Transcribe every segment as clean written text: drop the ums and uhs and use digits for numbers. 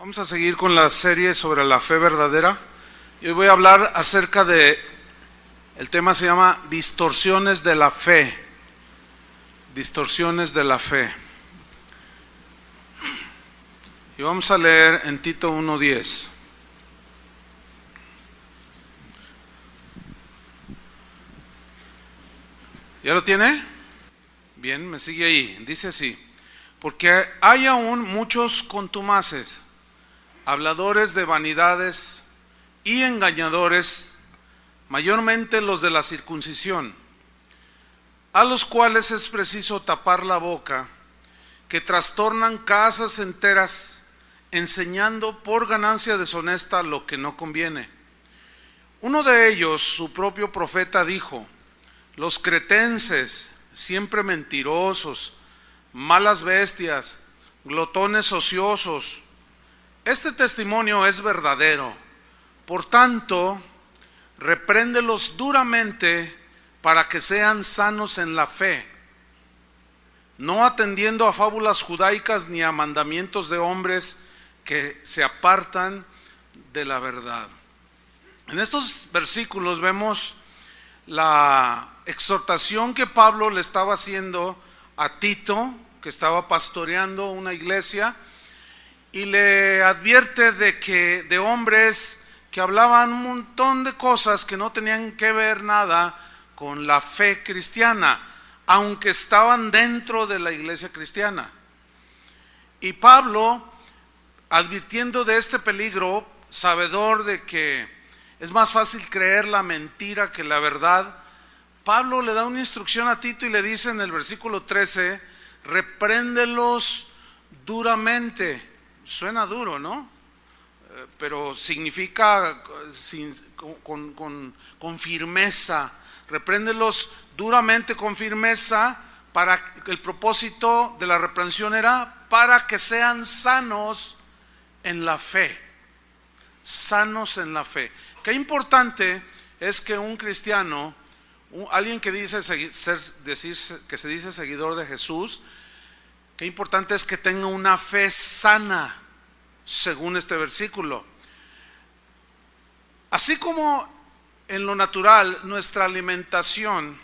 Vamos a seguir con la serie sobre la fe verdadera. Y hoy voy a hablar acerca de, el tema se llama distorsiones de la fe. Distorsiones de la fe. Y vamos a leer en Tito 1:10. ¿Ya lo tiene? Bien, me sigue ahí. Dice así: porque hay aún muchos contumaces, habladores de vanidades y engañadores, mayormente los de la circuncisión, a los cuales es preciso tapar la boca, que trastornan casas enteras, enseñando por ganancia deshonesta lo que no conviene. Uno de ellos, su propio profeta, dijo: los cretenses, siempre mentirosos, malas bestias, glotones ociosos. Este testimonio es verdadero. Por tanto, repréndelos duramente para que sean sanos en la fe, no atendiendo a fábulas judaicas ni a mandamientos de hombres que se apartan de la verdad. En estos versículos vemos la exhortación que Pablo le estaba haciendo a Tito, que estaba pastoreando una iglesia, y le advierte de hombres que hablaban un montón de cosas que no tenían que ver nada con la fe cristiana, aunque estaban dentro de la iglesia cristiana. Y Pablo, advirtiendo de este peligro, sabedor de que es más fácil creer la mentira que la verdad, Pablo le da una instrucción a Tito y le dice en el versículo 13: repréndelos duramente. Suena duro, ¿no? Pero significa con firmeza. Repréndelos duramente con firmeza. Para el propósito de la reprensión era para que sean sanos en la fe. Sanos en la fe. Qué importante es que un cristiano, alguien que dice que se dice seguidor de Jesús, qué importante es que tenga una fe sana, según este versículo. Así como en lo natural, nuestra alimentación,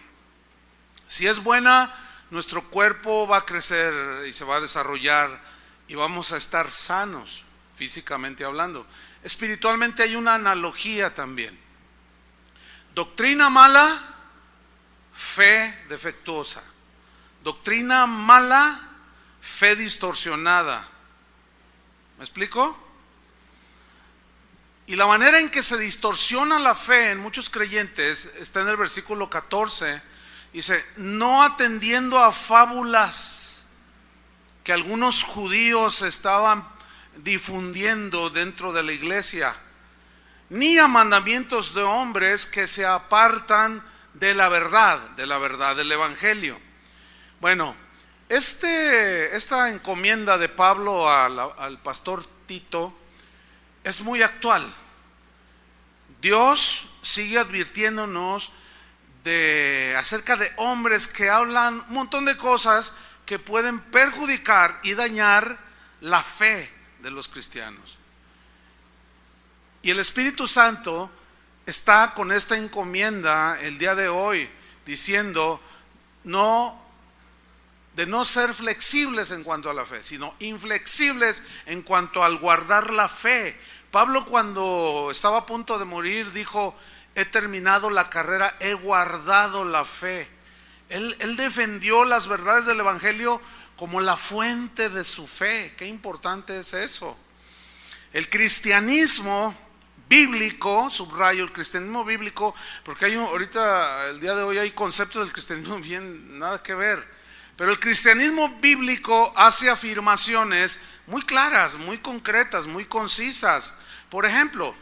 si es buena, nuestro cuerpo va a crecer y se va a desarrollar y vamos a estar sanos, físicamente hablando. Espiritualmente hay una analogía también. Doctrina mala, fe defectuosa. Doctrina mala, fe distorsionada. ¿Me explico? Y la manera en que se distorsiona la fe en muchos creyentes está en el versículo 14. Dice: no atendiendo a fábulas que algunos judíos estaban difundiendo dentro de la iglesia, ni a mandamientos de hombres que se apartan de la verdad del evangelio. Bueno, esta encomienda de Pablo al pastor Tito es muy actual. Dios sigue advirtiéndonos acerca de hombres que hablan un montón de cosas que pueden perjudicar y dañar la fe de los cristianos. Y el Espíritu Santo está con esta encomienda el día de hoy, diciendo de no ser flexibles en cuanto a la fe, sino inflexibles en cuanto al guardar la fe. Pablo, cuando estaba a punto de morir, dijo: he terminado la carrera, he guardado la fe. Él defendió las verdades del evangelio como la fuente de su fe. Qué importante es eso. El cristianismo bíblico, subrayo el cristianismo bíblico, porque ahorita el día de hoy hay conceptos del cristianismo bien nada que ver, pero el cristianismo bíblico hace afirmaciones muy claras, muy concretas, muy concisas. Por ejemplo,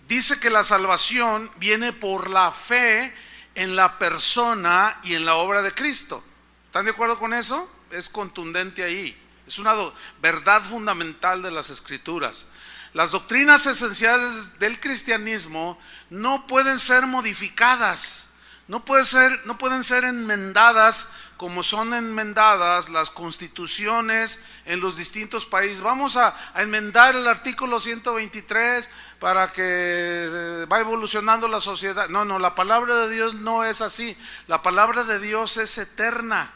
dice que la salvación viene por la fe en la persona y en la obra de Cristo. ¿Están de acuerdo con eso? Es contundente ahí. Es una verdad fundamental de las Escrituras. Las doctrinas esenciales del cristianismo no pueden ser modificadas, no pueden ser enmendadas como son enmendadas las constituciones en los distintos países. Vamos a enmendar el artículo 123 para que va evolucionando la sociedad. No, la palabra de Dios no es así. La palabra de Dios es eterna.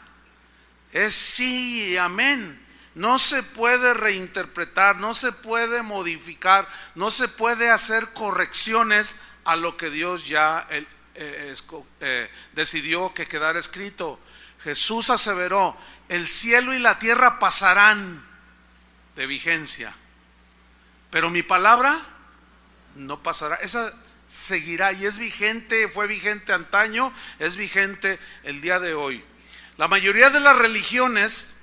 Es sí y amén. No se puede reinterpretar, no se puede modificar, no se puede hacer correcciones a lo que Dios ya decidió que quedara escrito. Jesús aseveró: el cielo y la tierra pasarán de vigencia, pero mi palabra no pasará. Esa seguirá y es vigente, fue vigente antaño, es vigente el día de hoy. La mayoría de las religiones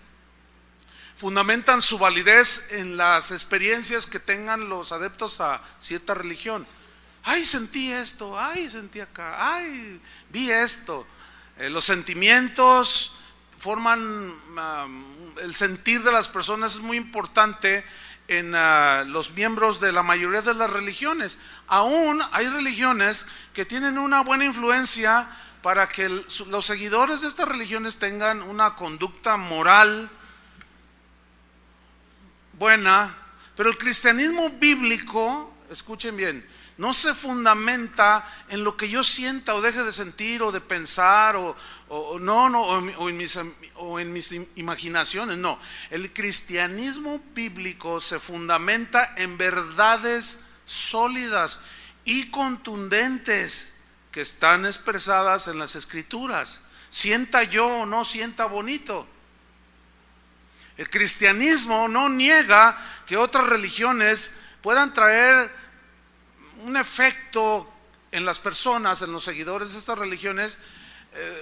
fundamentan su validez en las experiencias que tengan los adeptos a cierta religión. Ay, sentí esto, ay, sentí acá, ay, vi esto. Los sentimientos forman el sentir de las personas, es muy importante en los miembros de la mayoría de las religiones. Aún hay religiones que tienen una buena influencia para que los seguidores de estas religiones tengan una conducta moral buena, pero el cristianismo bíblico, escuchen bien, no se fundamenta en lo que yo sienta o deje de sentir o de pensar o en mis imaginaciones. No, el cristianismo bíblico se fundamenta en verdades sólidas y contundentes que están expresadas en las Escrituras. Sienta yo o no sienta bonito. El cristianismo no niega que otras religiones puedan traer un efecto en las personas, en los seguidores de estas religiones,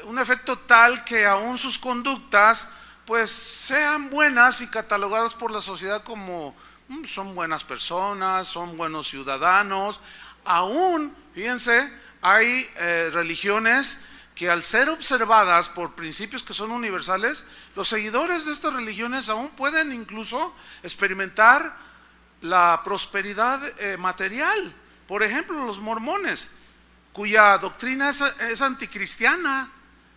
un efecto tal que aún sus conductas pues sean buenas y catalogadas por la sociedad como son buenas personas, son buenos ciudadanos. Aún, fíjense, hay religiones que al ser observadas por principios que son universales, los seguidores de estas religiones aún pueden incluso experimentar la prosperidad material. Por ejemplo, los mormones, cuya doctrina es anticristiana,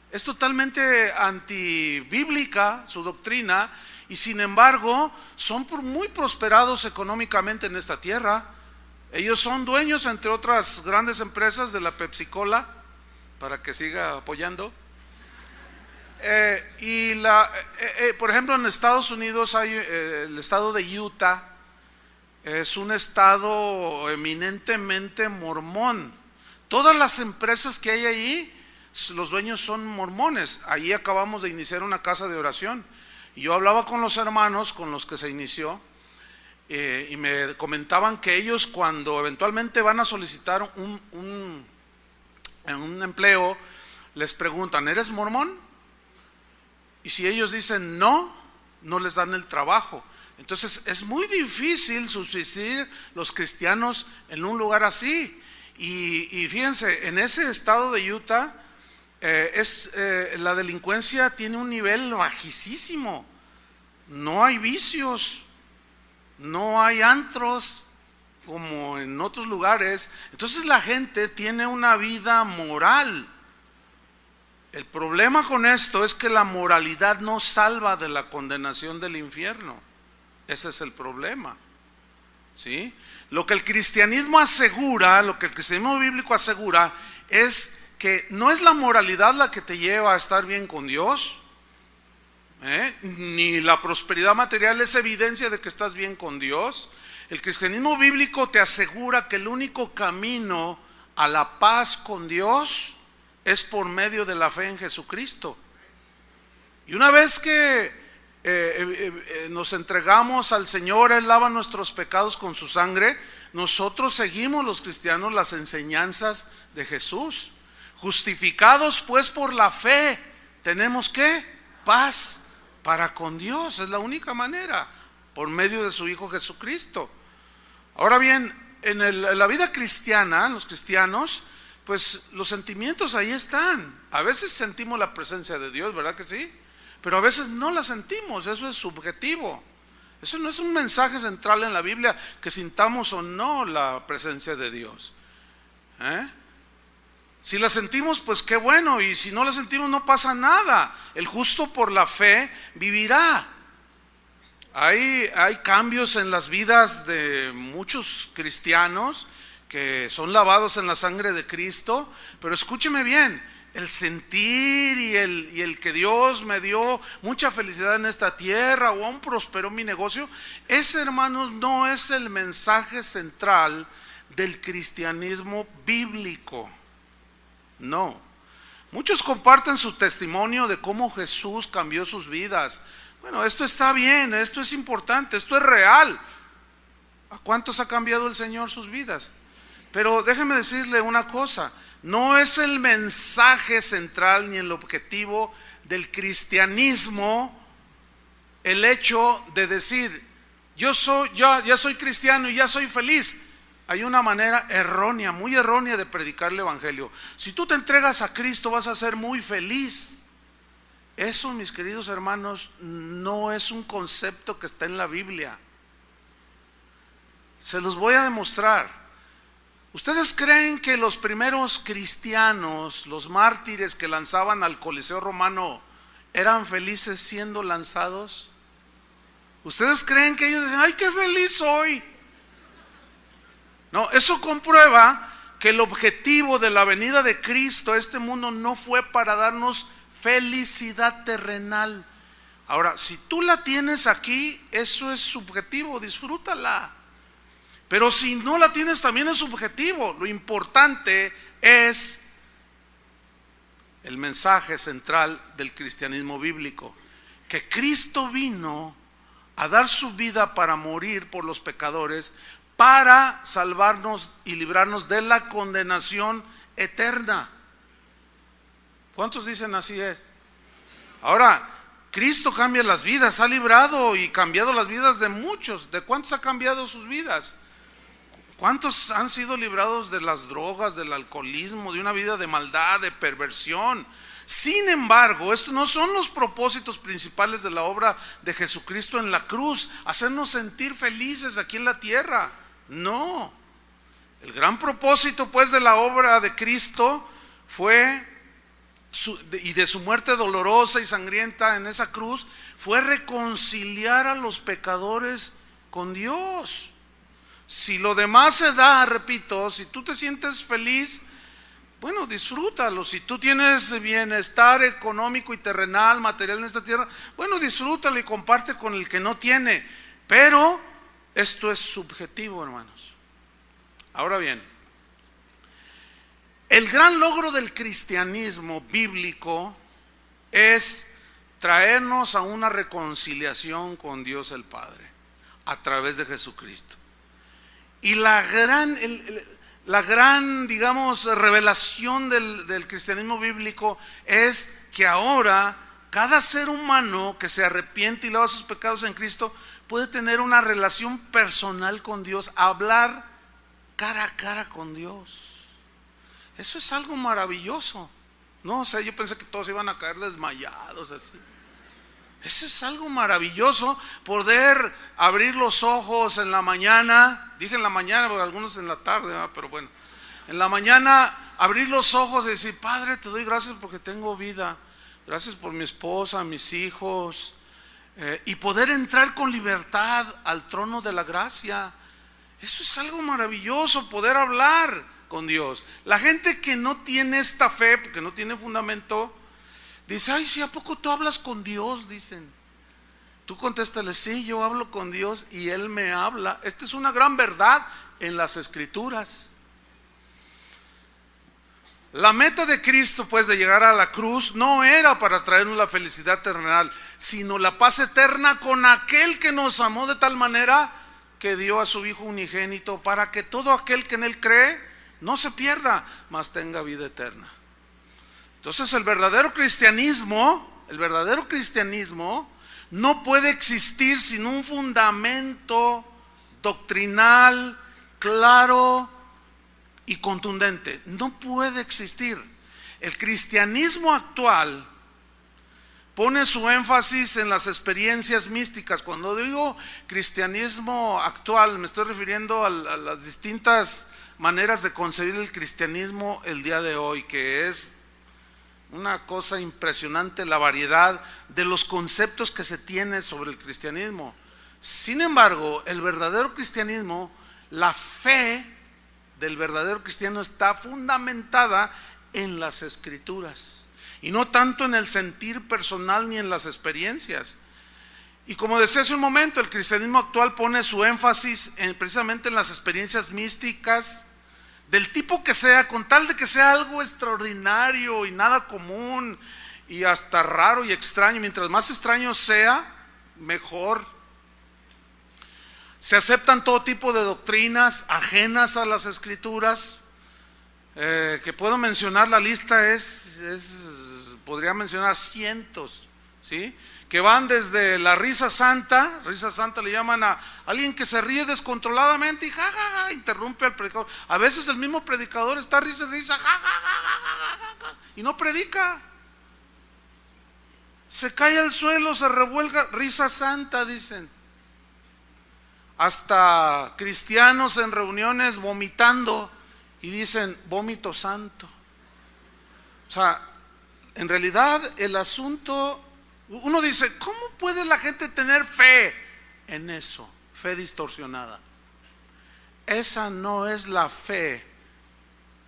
es totalmente antibíblica su doctrina, y sin embargo son muy prosperados económicamente en esta tierra. Ellos son dueños, entre otras grandes empresas, de la Pepsi-Cola, para que siga apoyando. Por ejemplo, en Estados Unidos hay el estado de Utah. Es un estado eminentemente mormón. Todas las empresas que hay ahí, los dueños son mormones. Allí acabamos de iniciar una casa de oración. Y yo hablaba con los hermanos con los que se inició, y me comentaban que ellos, cuando eventualmente van a solicitar un empleo, les preguntan: ¿eres mormón? Y si ellos dicen no, no les dan el trabajo. Entonces es muy difícil subsistir los cristianos en un lugar así. Y fíjense, en ese estado de Utah la delincuencia tiene un nivel bajísimo. No hay vicios, no hay antros como en otros lugares. Entonces la gente tiene una vida moral. El problema con esto es que la moralidad no salva de la condenación del infierno. Ese es el problema, ¿sí? Lo que el cristianismo asegura, lo que el cristianismo bíblico asegura, es que no es la moralidad la que te lleva a estar bien con Dios, ni la prosperidad material es evidencia de que estás bien con Dios. El cristianismo bíblico te asegura que el único camino a la paz con Dios es por medio de la fe en Jesucristo. Y una vez que nos entregamos al Señor, Él lava nuestros pecados con su sangre, nosotros seguimos, los cristianos, las enseñanzas de Jesús. Justificados pues por la fe, tenemos ¿qué? Paz para con Dios. Es la única manera, por medio de su Hijo Jesucristo. Ahora bien, en la vida cristiana, los cristianos, pues los sentimientos ahí están. A veces sentimos la presencia de Dios, ¿verdad que sí? Pero a veces no la sentimos, eso es subjetivo. Eso no es un mensaje central en la Biblia, que sintamos o no la presencia de Dios. Si la sentimos, pues qué bueno, y si no la sentimos no pasa nada. El justo por la fe vivirá. Hay cambios en las vidas de muchos cristianos que son lavados en la sangre de Cristo, pero escúcheme bien, el sentir y el que Dios me dio mucha felicidad en esta tierra o aún prosperó mi negocio, ese, hermanos, no es el mensaje central del cristianismo bíblico. No. Muchos comparten su testimonio de cómo Jesús cambió sus vidas. Bueno, esto está bien, esto es importante, esto es real. ¿A cuántos ha cambiado el Señor sus vidas? Pero déjeme decirle una cosa, no es el mensaje central ni el objetivo del cristianismo el hecho de decir, ya soy cristiano y ya soy feliz. Hay una manera errónea, muy errónea de predicar el evangelio. Si tú te entregas a Cristo vas a ser muy feliz. Eso, mis queridos hermanos, no es un concepto que está en la Biblia. Se los voy a demostrar. ¿Ustedes creen que los primeros cristianos, los mártires que lanzaban al Coliseo romano, eran felices siendo lanzados? ¿Ustedes creen que ellos dicen, ay, qué feliz soy? No, eso comprueba que el objetivo de la venida de Cristo a este mundo no fue para darnos felicidad terrenal. Ahora, si tú la tienes aquí, eso es subjetivo, disfrútala. Pero si no la tienes, también es subjetivo. Lo importante es el mensaje central del cristianismo bíblico, que Cristo vino a dar su vida para morir por los pecadores, para salvarnos y librarnos de la condenación eterna. ¿Cuántos dicen así es? Ahora, Cristo cambia las vidas, ha librado y cambiado las vidas de muchos. ¿De cuántos ha cambiado sus vidas? ¿Cuántos han sido librados de las drogas, del alcoholismo, de una vida de maldad, de perversión? Sin embargo, estos no son los propósitos principales de la obra de Jesucristo en la cruz, hacernos sentir felices aquí en la tierra. No. El gran propósito, pues, de la obra de Cristo fue, y de su muerte dolorosa y sangrienta en esa cruz, fue reconciliar a los pecadores con Dios. Si lo demás se da, repito, si tú te sientes feliz, bueno, disfrútalo. Si tú tienes bienestar económico y terrenal, material en esta tierra, bueno, disfrútalo y comparte con el que no tiene. Pero esto es subjetivo, hermanos. Ahora bien, el gran logro del cristianismo bíblico es traernos a una reconciliación con Dios el Padre a través de Jesucristo. Y la gran, digamos, revelación del cristianismo bíblico es que ahora cada ser humano que se arrepiente y lava sus pecados en Cristo puede tener una relación personal con Dios, hablar cara a cara con Dios. Eso es algo maravilloso. No, o sea, yo pensé que todos iban a caer desmayados así. Eso es algo maravilloso, poder abrir los ojos en la mañana. Dije en la mañana, porque algunos en la tarde, ¿verdad? Pero bueno, en la mañana abrir los ojos y decir, Padre, te doy gracias porque tengo vida, gracias por mi esposa, mis hijos, y poder entrar con libertad al trono de la gracia. Eso es algo maravilloso, poder hablar con Dios. La gente que no tiene esta fe, porque no tiene fundamento, dice, ay, sí, ¿a poco tú hablas con Dios? Dicen. Tú contéstale, sí, yo hablo con Dios y Él me habla. Esta es una gran verdad en las Escrituras. La meta de Cristo, pues, de llegar a la cruz no era para traernos la felicidad terrenal, sino la paz eterna con aquel que nos amó de tal manera que dio a su Hijo unigénito, para que todo aquel que en Él cree no se pierda, mas tenga vida eterna. Entonces el verdadero cristianismo no puede existir sin un fundamento doctrinal, claro y contundente. No puede existir. El cristianismo actual pone su énfasis en las experiencias místicas. Cuando digo cristianismo actual, me estoy refiriendo a las distintas maneras de concebir el cristianismo el día de hoy, que es una cosa impresionante la variedad de los conceptos que se tiene sobre el cristianismo. Sin embargo, el verdadero cristianismo, la fe del verdadero cristiano está fundamentada en las Escrituras y no tanto en el sentir personal ni en las experiencias. Y como decía hace un momento, el cristianismo actual pone su énfasis precisamente en las experiencias místicas, del tipo que sea, con tal de que sea algo extraordinario y nada común y hasta raro y extraño. Mientras más extraño sea, mejor. Se aceptan todo tipo de doctrinas ajenas a las Escrituras, que puedo mencionar, la lista podría mencionar cientos, ¿sí? Que van desde la risa santa le llaman a alguien que se ríe descontroladamente y interrumpe al predicador. A veces el mismo predicador está risa, y no predica. Se cae al suelo, se revuelga, risa santa, dicen. Hasta cristianos en reuniones vomitando y dicen vómito santo. O sea, en realidad el asunto, uno dice, ¿cómo puede la gente tener fe en eso? Fe distorsionada. Esa no es la fe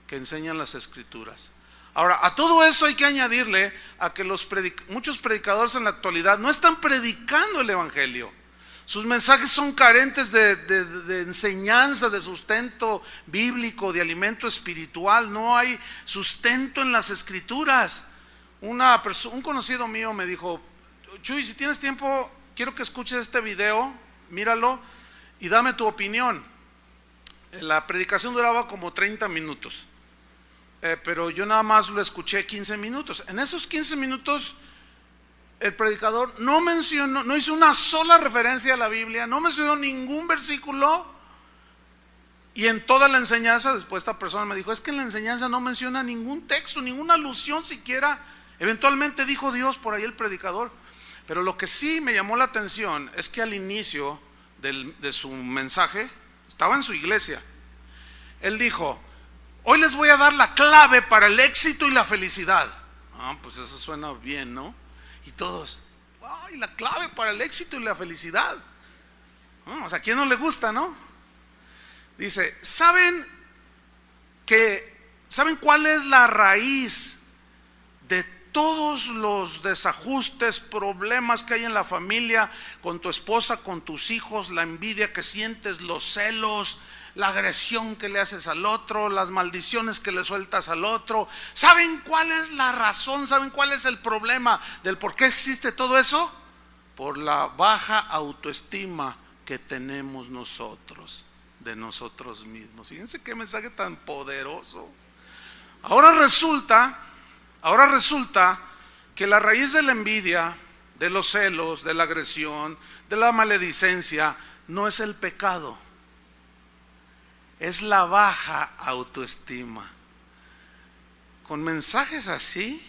que enseñan las Escrituras. Ahora, a todo eso hay que añadirle a que muchos predicadores en la actualidad no están predicando el Evangelio. Sus mensajes son carentes de enseñanza, de sustento bíblico, de alimento espiritual. No hay sustento en las Escrituras. Un conocido mío me dijo, Chuy, si tienes tiempo, quiero que escuches este video, míralo y dame tu opinión. La predicación duraba como 30 minutos, pero yo nada más lo escuché 15 minutos. En esos 15 minutos el predicador no hizo una sola referencia a la Biblia, no mencionó ningún versículo, y en toda la enseñanza, después esta persona me dijo, es que en la enseñanza no menciona ningún texto, ninguna alusión siquiera. Eventualmente dijo Dios por ahí el predicador, pero lo que sí me llamó la atención es que al inicio de su mensaje, estaba en su iglesia, él dijo, hoy les voy a dar la clave para el éxito y la felicidad. Pues eso suena bien, ¿no? Y todos, ¡ay, la clave para el éxito y la felicidad! O sea, ¿a quién no le gusta, no? Dice, ¿saben cuál es la raíz de todos los desajustes, problemas que hay en la familia, con tu esposa, con tus hijos, la envidia que sientes, los celos, la agresión que le haces al otro, las maldiciones que le sueltas al otro? ¿Saben cuál es la razón? ¿Saben cuál es el problema del por qué existe todo eso? Por la baja autoestima que tenemos nosotros, de nosotros mismos. Fíjense qué mensaje tan poderoso. Ahora resulta que la raíz de la envidia, de los celos, de la agresión, de la maledicencia, no es el pecado, es la baja autoestima. Con mensajes así,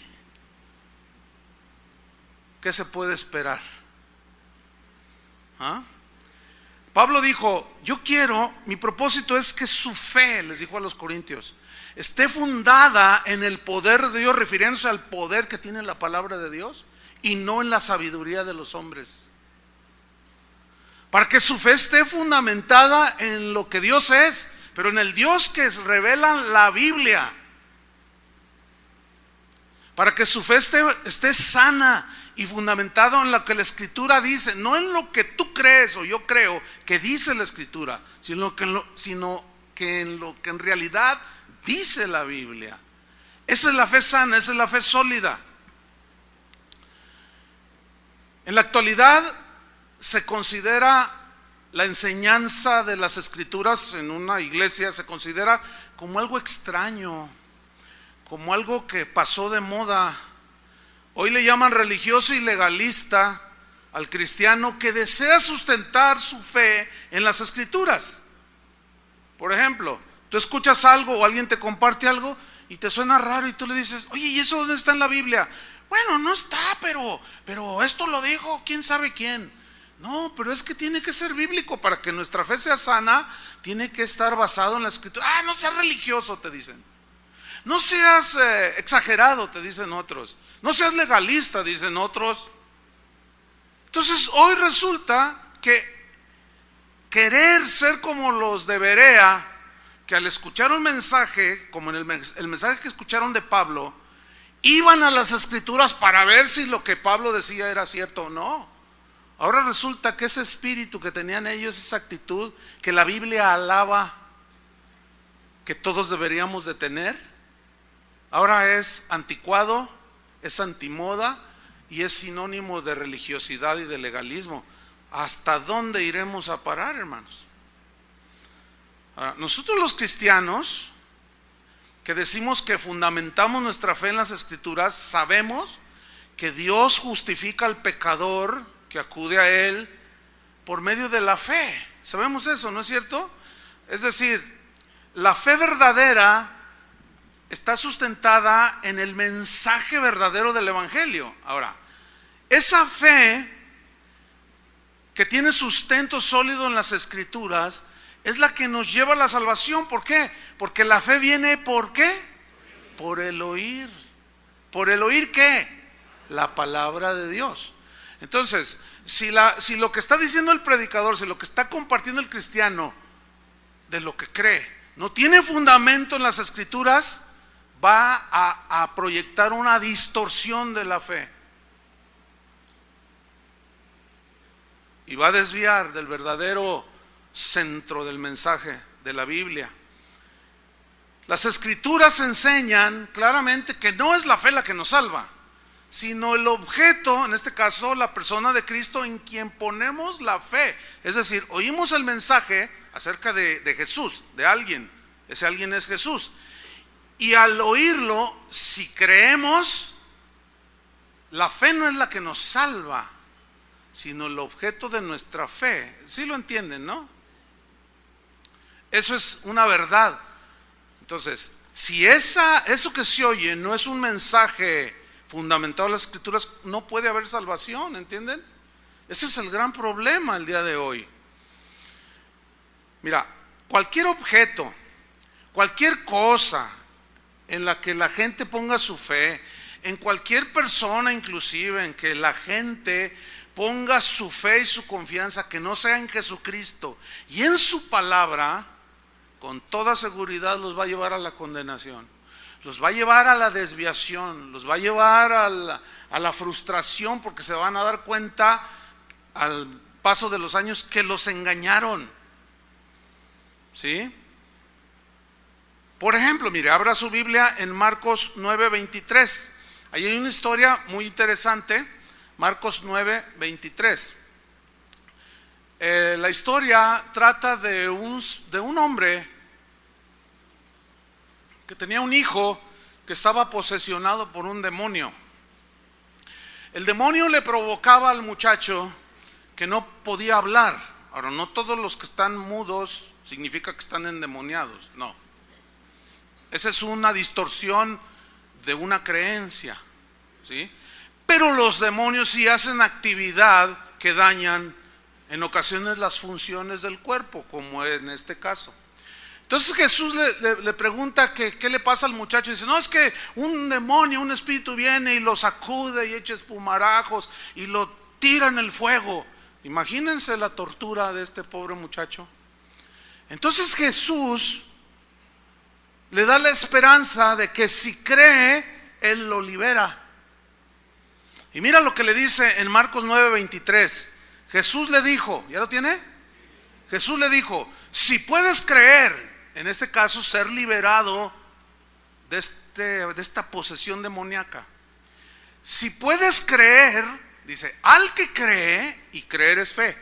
¿qué se puede esperar? Pablo dijo, mi propósito es que su fe, les dijo a los corintios, esté fundada en el poder de Dios, refiriéndose al poder que tiene la palabra de Dios y no en la sabiduría de los hombres. Para que su fe esté fundamentada en lo que Dios es, pero en el Dios que revela la Biblia. Para que su fe esté sana y fundamentado en lo que la Escritura dice, no en lo que tú crees o yo creo que dice la Escritura, sino que en lo que en realidad dice la Biblia. Esa es la fe sana, esa es la fe sólida. En la actualidad se considera la enseñanza de las Escrituras en una iglesia, se considera como algo extraño, como algo que pasó de moda. Hoy le llaman religioso y legalista al cristiano que desea sustentar su fe en las Escrituras. Por ejemplo, tú escuchas algo o alguien te comparte algo y te suena raro y tú le dices, oye, ¿y eso dónde está en la Biblia? Bueno, no está, pero esto lo dijo quién sabe quién. No, pero es que tiene que ser bíblico. Para que nuestra fe sea sana, tiene que estar basado en la escritura. No seas religioso, te dicen. No seas exagerado, te dicen otros. No seas legalista, dicen otros. Entonces hoy resulta que querer ser como los de Berea, que al escuchar un mensaje, como en el mensaje que escucharon de Pablo, iban a las escrituras para ver si lo que Pablo decía era cierto o no. Ahora resulta que ese espíritu que tenían ellos, esa actitud que la Biblia alaba, que todos deberíamos de tener, ahora es anticuado, es antimoda y es sinónimo de religiosidad y de legalismo. ¿Hasta dónde iremos a parar, hermanos? Ahora, nosotros los cristianos, que decimos que fundamentamos nuestra fe en las escrituras, sabemos que Dios justifica al pecador que acude a Él por medio de la fe. Sabemos eso, ¿no es cierto? Es decir, la fe verdadera está sustentada en el mensaje verdadero del Evangelio. Ahora, esa fe que tiene sustento sólido en las escrituras es la que nos lleva a la salvación. ¿Por qué? Porque la fe viene, ¿por qué? Por el oír. ¿Por el oír qué? La palabra de Dios. Entonces, si lo que está diciendo el predicador, si lo que está compartiendo el cristiano de lo que cree, no tiene fundamento en las escrituras, va a proyectar una distorsión de la fe. Y va a desviar del verdadero centro del mensaje de la Biblia. Las escrituras enseñan claramente que no es la fe la que nos salva, sino el objeto, en este caso la persona de Cristo en quien ponemos la fe. Es decir, oímos el mensaje acerca de Jesús, de alguien, ese alguien es Jesús, y al oírlo, si creemos, la fe no es la que nos salva, sino el objeto de nuestra fe. ¿Sí lo entienden, no? Eso es una verdad. Entonces, si eso que se oye no es un mensaje fundamentado en las escrituras, no puede haber salvación, ¿entienden? Ese es el gran problema el día de hoy. Mira, cualquier objeto, cualquier cosa en la que la gente ponga su fe, en cualquier persona inclusive en que la gente ponga su fe y su confianza, que no sea en Jesucristo y en su palabra, con toda seguridad los va a llevar a la condenación, los va a llevar a la desviación, los va a llevar a la frustración, porque se van a dar cuenta al paso de los años que los engañaron. ¿Sí? Por ejemplo, mire, abra su Biblia en Marcos 9:23. Ahí hay una historia muy interesante, Marcos 9:23. La historia trata de un hombre que tenía un hijo que estaba posesionado por un demonio. El demonio le provocaba al muchacho que no podía hablar. Ahora, no todos los que están mudos significa que están endemoniados, no. Esa es una distorsión de una creencia, ¿sí? Pero los demonios sí hacen actividad que dañan en ocasiones las funciones del cuerpo, como en este caso. Entonces Jesús le pregunta que qué le pasa al muchacho, y dice, no, es que un demonio, un espíritu viene y lo sacude y echa espumarajos y lo tira en el fuego. Imagínense la tortura de este pobre muchacho. Entonces Jesús le da la esperanza de que si cree, Él lo libera. Y mira lo que le dice en Marcos 9:23. Jesús le dijo, ¿ya lo tiene? Jesús le dijo, si puedes creer, en este caso ser liberado de esta posesión demoníaca. Si puedes creer, dice, al que cree, y creer es fe.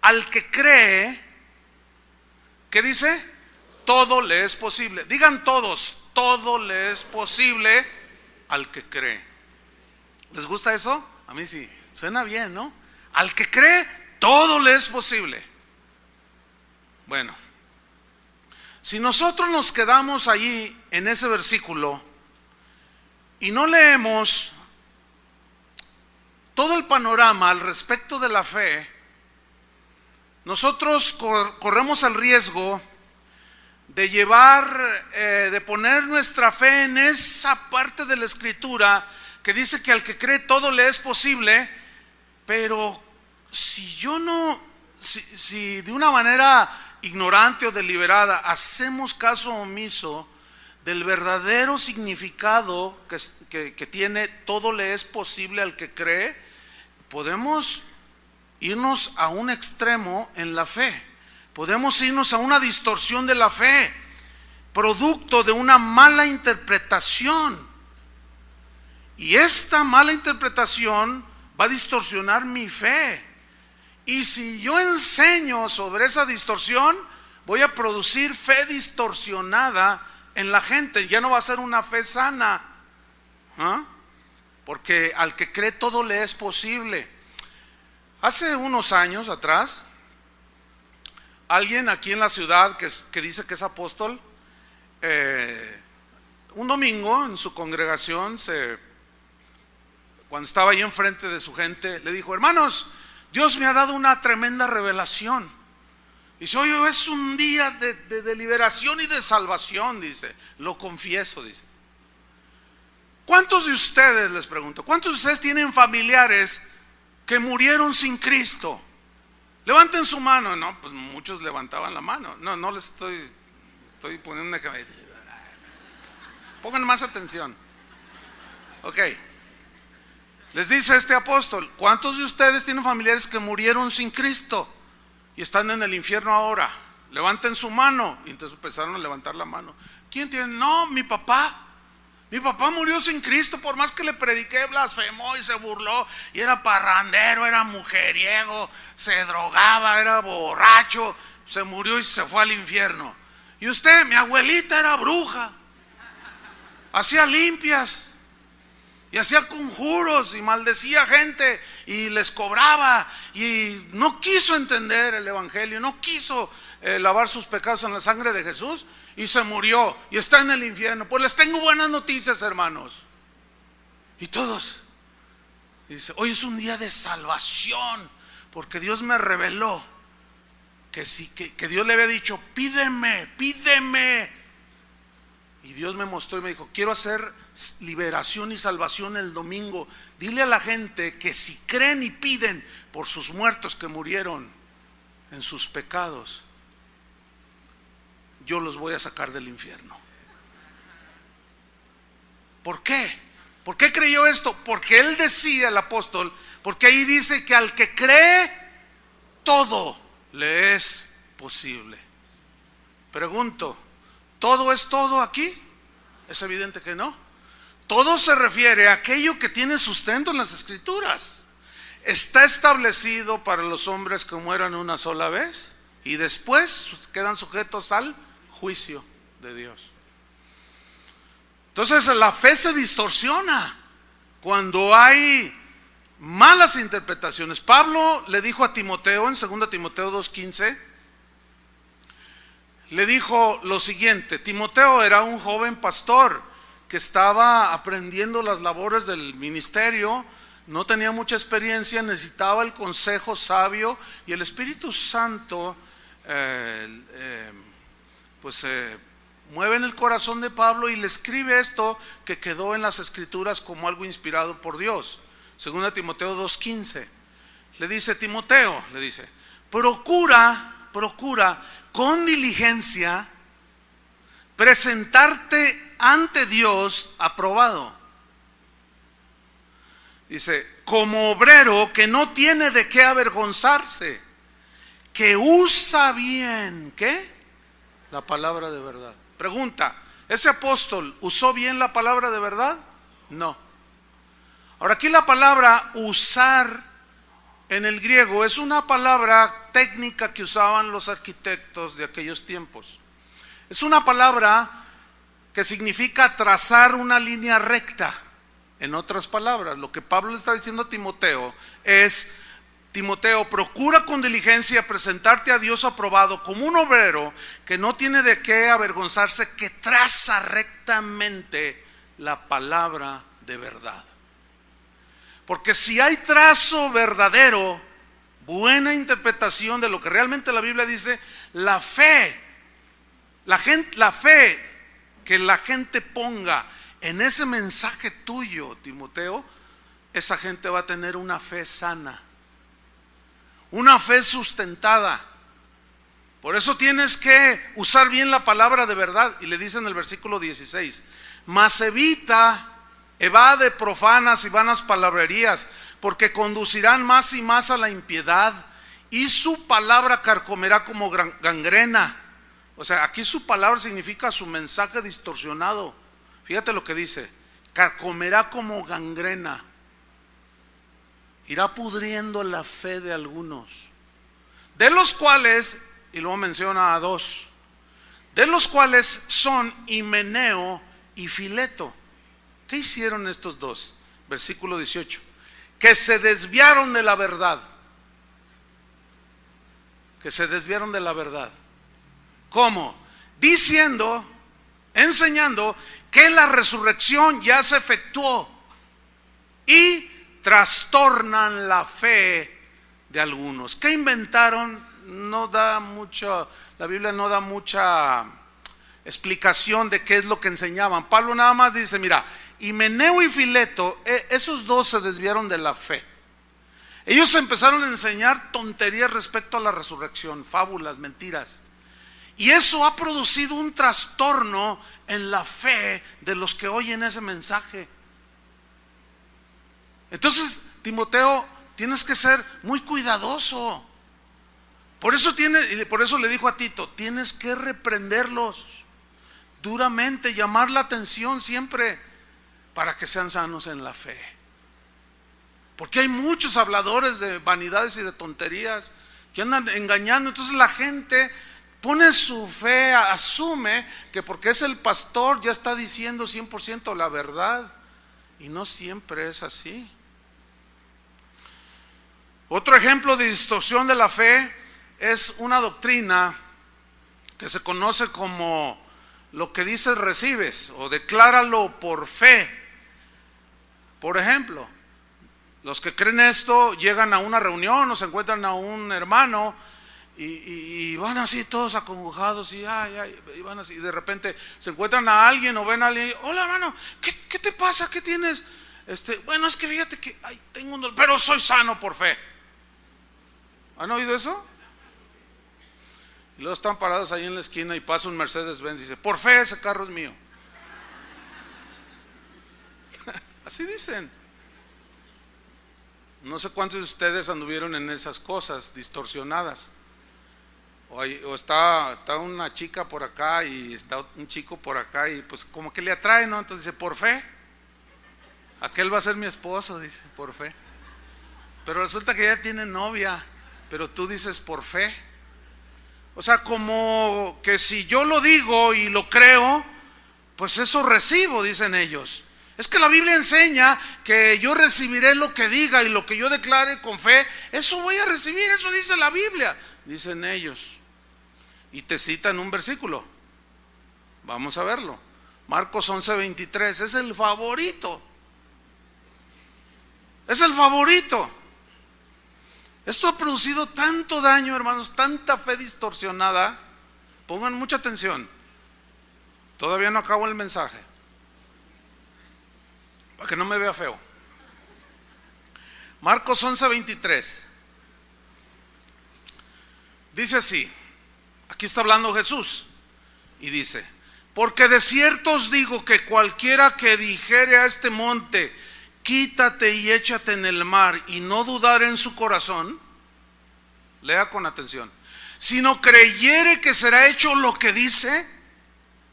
Al que cree, ¿qué dice? Todo le es posible. Digan todos, todo le es posible al que cree. ¿Les gusta eso? A mí sí, suena bien, ¿no? Al que cree, todo le es posible. Bueno, si nosotros nos quedamos allí en ese versículo, y no leemos todo el panorama al respecto de la fe, nosotros corremos el riesgo de de poner nuestra fe en esa parte de la Escritura que dice que al que cree todo le es posible, pero si de una manera ignorante o deliberada hacemos caso omiso del verdadero significado que tiene todo le es posible al que cree, podemos irnos a un extremo en la fe, podemos irnos a una distorsión de la fe, producto de una mala interpretación, y esta mala interpretación va a distorsionar mi fe, y si yo enseño sobre esa distorsión, voy a producir fe distorsionada en la gente, ya no va a ser una fe sana, porque al que cree todo le es posible. Hace unos años atrás, alguien aquí en la ciudad que dice que es apóstol, un domingo en su congregación, cuando estaba ahí enfrente de su gente, le dijo: hermanos, Dios me ha dado una tremenda revelación. Dice: hoy es un día de liberación y de salvación, dice, lo confieso, dice. ¿Cuántos de ustedes, les pregunto, cuántos de ustedes tienen familiares que murieron sin Cristo? Levanten su mano. No, pues muchos levantaban la mano. No les estoy poniendo una... Pongan más atención. Ok. Les dice este apóstol: ¿cuántos de ustedes tienen familiares que murieron sin Cristo y están en el infierno ahora? Levanten su mano. Y entonces empezaron a levantar la mano. ¿Quién tiene? No, mi papá. Mi papá murió sin Cristo, por más que le prediqué, blasfemó y se burló, y era parrandero, era mujeriego, se drogaba, era borracho, se murió y se fue al infierno. Y usted, mi abuelita era bruja, hacía limpias y hacía conjuros y maldecía gente y les cobraba, y no quiso entender el evangelio, no quiso lavar sus pecados en la sangre de Jesús, y se murió y está en el infierno. Pues les tengo buenas noticias, hermanos. Y todos dice: hoy es un día de salvación, porque Dios me reveló que Dios le había dicho: pídeme. Y Dios me mostró y me dijo: quiero hacer liberación y salvación el domingo. Dile a la gente que si creen y piden por sus muertos que murieron en sus pecados, yo los voy a sacar del infierno. ¿Por qué? ¿Por qué creyó esto? Porque él decía, el apóstol, porque ahí dice que al que cree, todo le es posible. Pregunto, ¿todo es todo aquí? Es evidente que no. Todo se refiere a aquello que tiene sustento en las Escrituras. Está establecido para los hombres que mueran una sola vez y después quedan sujetos al juicio de Dios. Entonces la fe se distorsiona cuando hay malas interpretaciones. Pablo le dijo a Timoteo en 2 Timoteo 2:15, le dijo lo siguiente. Timoteo era un joven pastor que estaba aprendiendo las labores del ministerio, no tenía mucha experiencia, necesitaba el consejo sabio, y el Espíritu Santo mueve en el corazón de Pablo y le escribe esto que quedó en las Escrituras como algo inspirado por Dios. 2 Timoteo 2:15 le dice: Timoteo, le dice, procura con diligencia presentarte ante Dios aprobado. Dice: como obrero que no tiene de qué avergonzarse, que usa bien, ¿qué? La palabra de verdad. Pregunta: ¿ese apóstol usó bien la palabra de verdad? No. Ahora, aquí la palabra usar en el griego es una palabra técnica que usaban los arquitectos de aquellos tiempos. Es una palabra que significa trazar una línea recta. En otras palabras, lo que Pablo le está diciendo a Timoteo es: Timoteo, procura con diligencia presentarte a Dios aprobado como un obrero que no tiene de qué avergonzarse, que traza rectamente la palabra de verdad. Porque si hay trazo verdadero, buena interpretación de lo que realmente la Biblia dice, la fe que la gente ponga en ese mensaje tuyo, Timoteo, esa gente va a tener una fe sana, una fe sustentada. Por eso tienes que usar bien la palabra de verdad. Y le dice en el versículo 16, mas evade profanas y vanas palabrerías, porque conducirán más y más a la impiedad, y su palabra carcomerá como gangrena. O sea, aquí su palabra significa su mensaje distorsionado. Fíjate lo que dice, carcomerá como gangrena. Irá pudriendo la fe de algunos, de los cuales, y luego menciona a dos, de los cuales son Himeneo y Fileto. ¿Qué hicieron estos dos? Versículo 18, que se desviaron de la verdad. Que se desviaron de la verdad. ¿Cómo? Diciendo, enseñando que la resurrección ya se efectuó, y trastornan la fe de algunos. ¿Qué inventaron? No da mucho, la Biblia no da mucha explicación de qué es lo que enseñaban. Pablo nada más dice, mira, Himeneo y Fileto, esos dos se desviaron de la fe. Ellos empezaron a enseñar tonterías respecto a la resurrección, fábulas, mentiras. Y eso ha producido un trastorno en la fe de los que oyen ese mensaje. Entonces, Timoteo, tienes que ser muy cuidadoso. Por eso le dijo a Tito, tienes que reprenderlos duramente, llamar la atención siempre para que sean sanos en la fe. Porque hay muchos habladores de vanidades y de tonterías que andan engañando. Entonces la gente pone su fe, asume que porque es el pastor ya está diciendo 100% la verdad, y no siempre es así. Otro ejemplo de distorsión de la fe es una doctrina que se conoce como lo que dices recibes, o decláralo por fe. Por ejemplo, los que creen esto llegan a una reunión o se encuentran a un hermano y van así todos acongojados y van así, y de repente se encuentran a alguien o ven a alguien, hola hermano, ¿qué te pasa? ¿Qué tienes? Bueno, es que fíjate que tengo un dolor, pero soy sano por fe. ¿Han oído eso? Y luego están parados ahí en la esquina y pasa un Mercedes-Benz y dice, por fe ese carro es mío. Así dicen. No sé cuántos de ustedes anduvieron en esas cosas distorsionadas. O está una chica por acá y está un chico por acá y pues como que le atrae, ¿no? Entonces dice, por fe. Aquel va a ser mi esposo, dice, por fe. Pero resulta que ya tiene novia, pero tú dices por fe. O sea, como que si yo lo digo y lo creo, pues eso recibo, dicen ellos. Es que la Biblia enseña que yo recibiré lo que diga y lo que yo declare con fe, eso voy a recibir, eso dice la Biblia, dicen ellos. Y te citan un versículo. Vamos a verlo. Marcos 11:23, es el favorito. Es el favorito. Esto ha producido tanto daño, hermanos, tanta fe distorsionada. Pongan mucha atención. Todavía no acabo el mensaje, para que no me vea feo. Marcos 11:23. Dice así. Aquí está hablando Jesús. Y dice, porque de cierto os digo que cualquiera que dijere a este monte, quítate y échate en el mar, y no dudar en su corazón, lea con atención, sino creyere que será hecho lo que dice,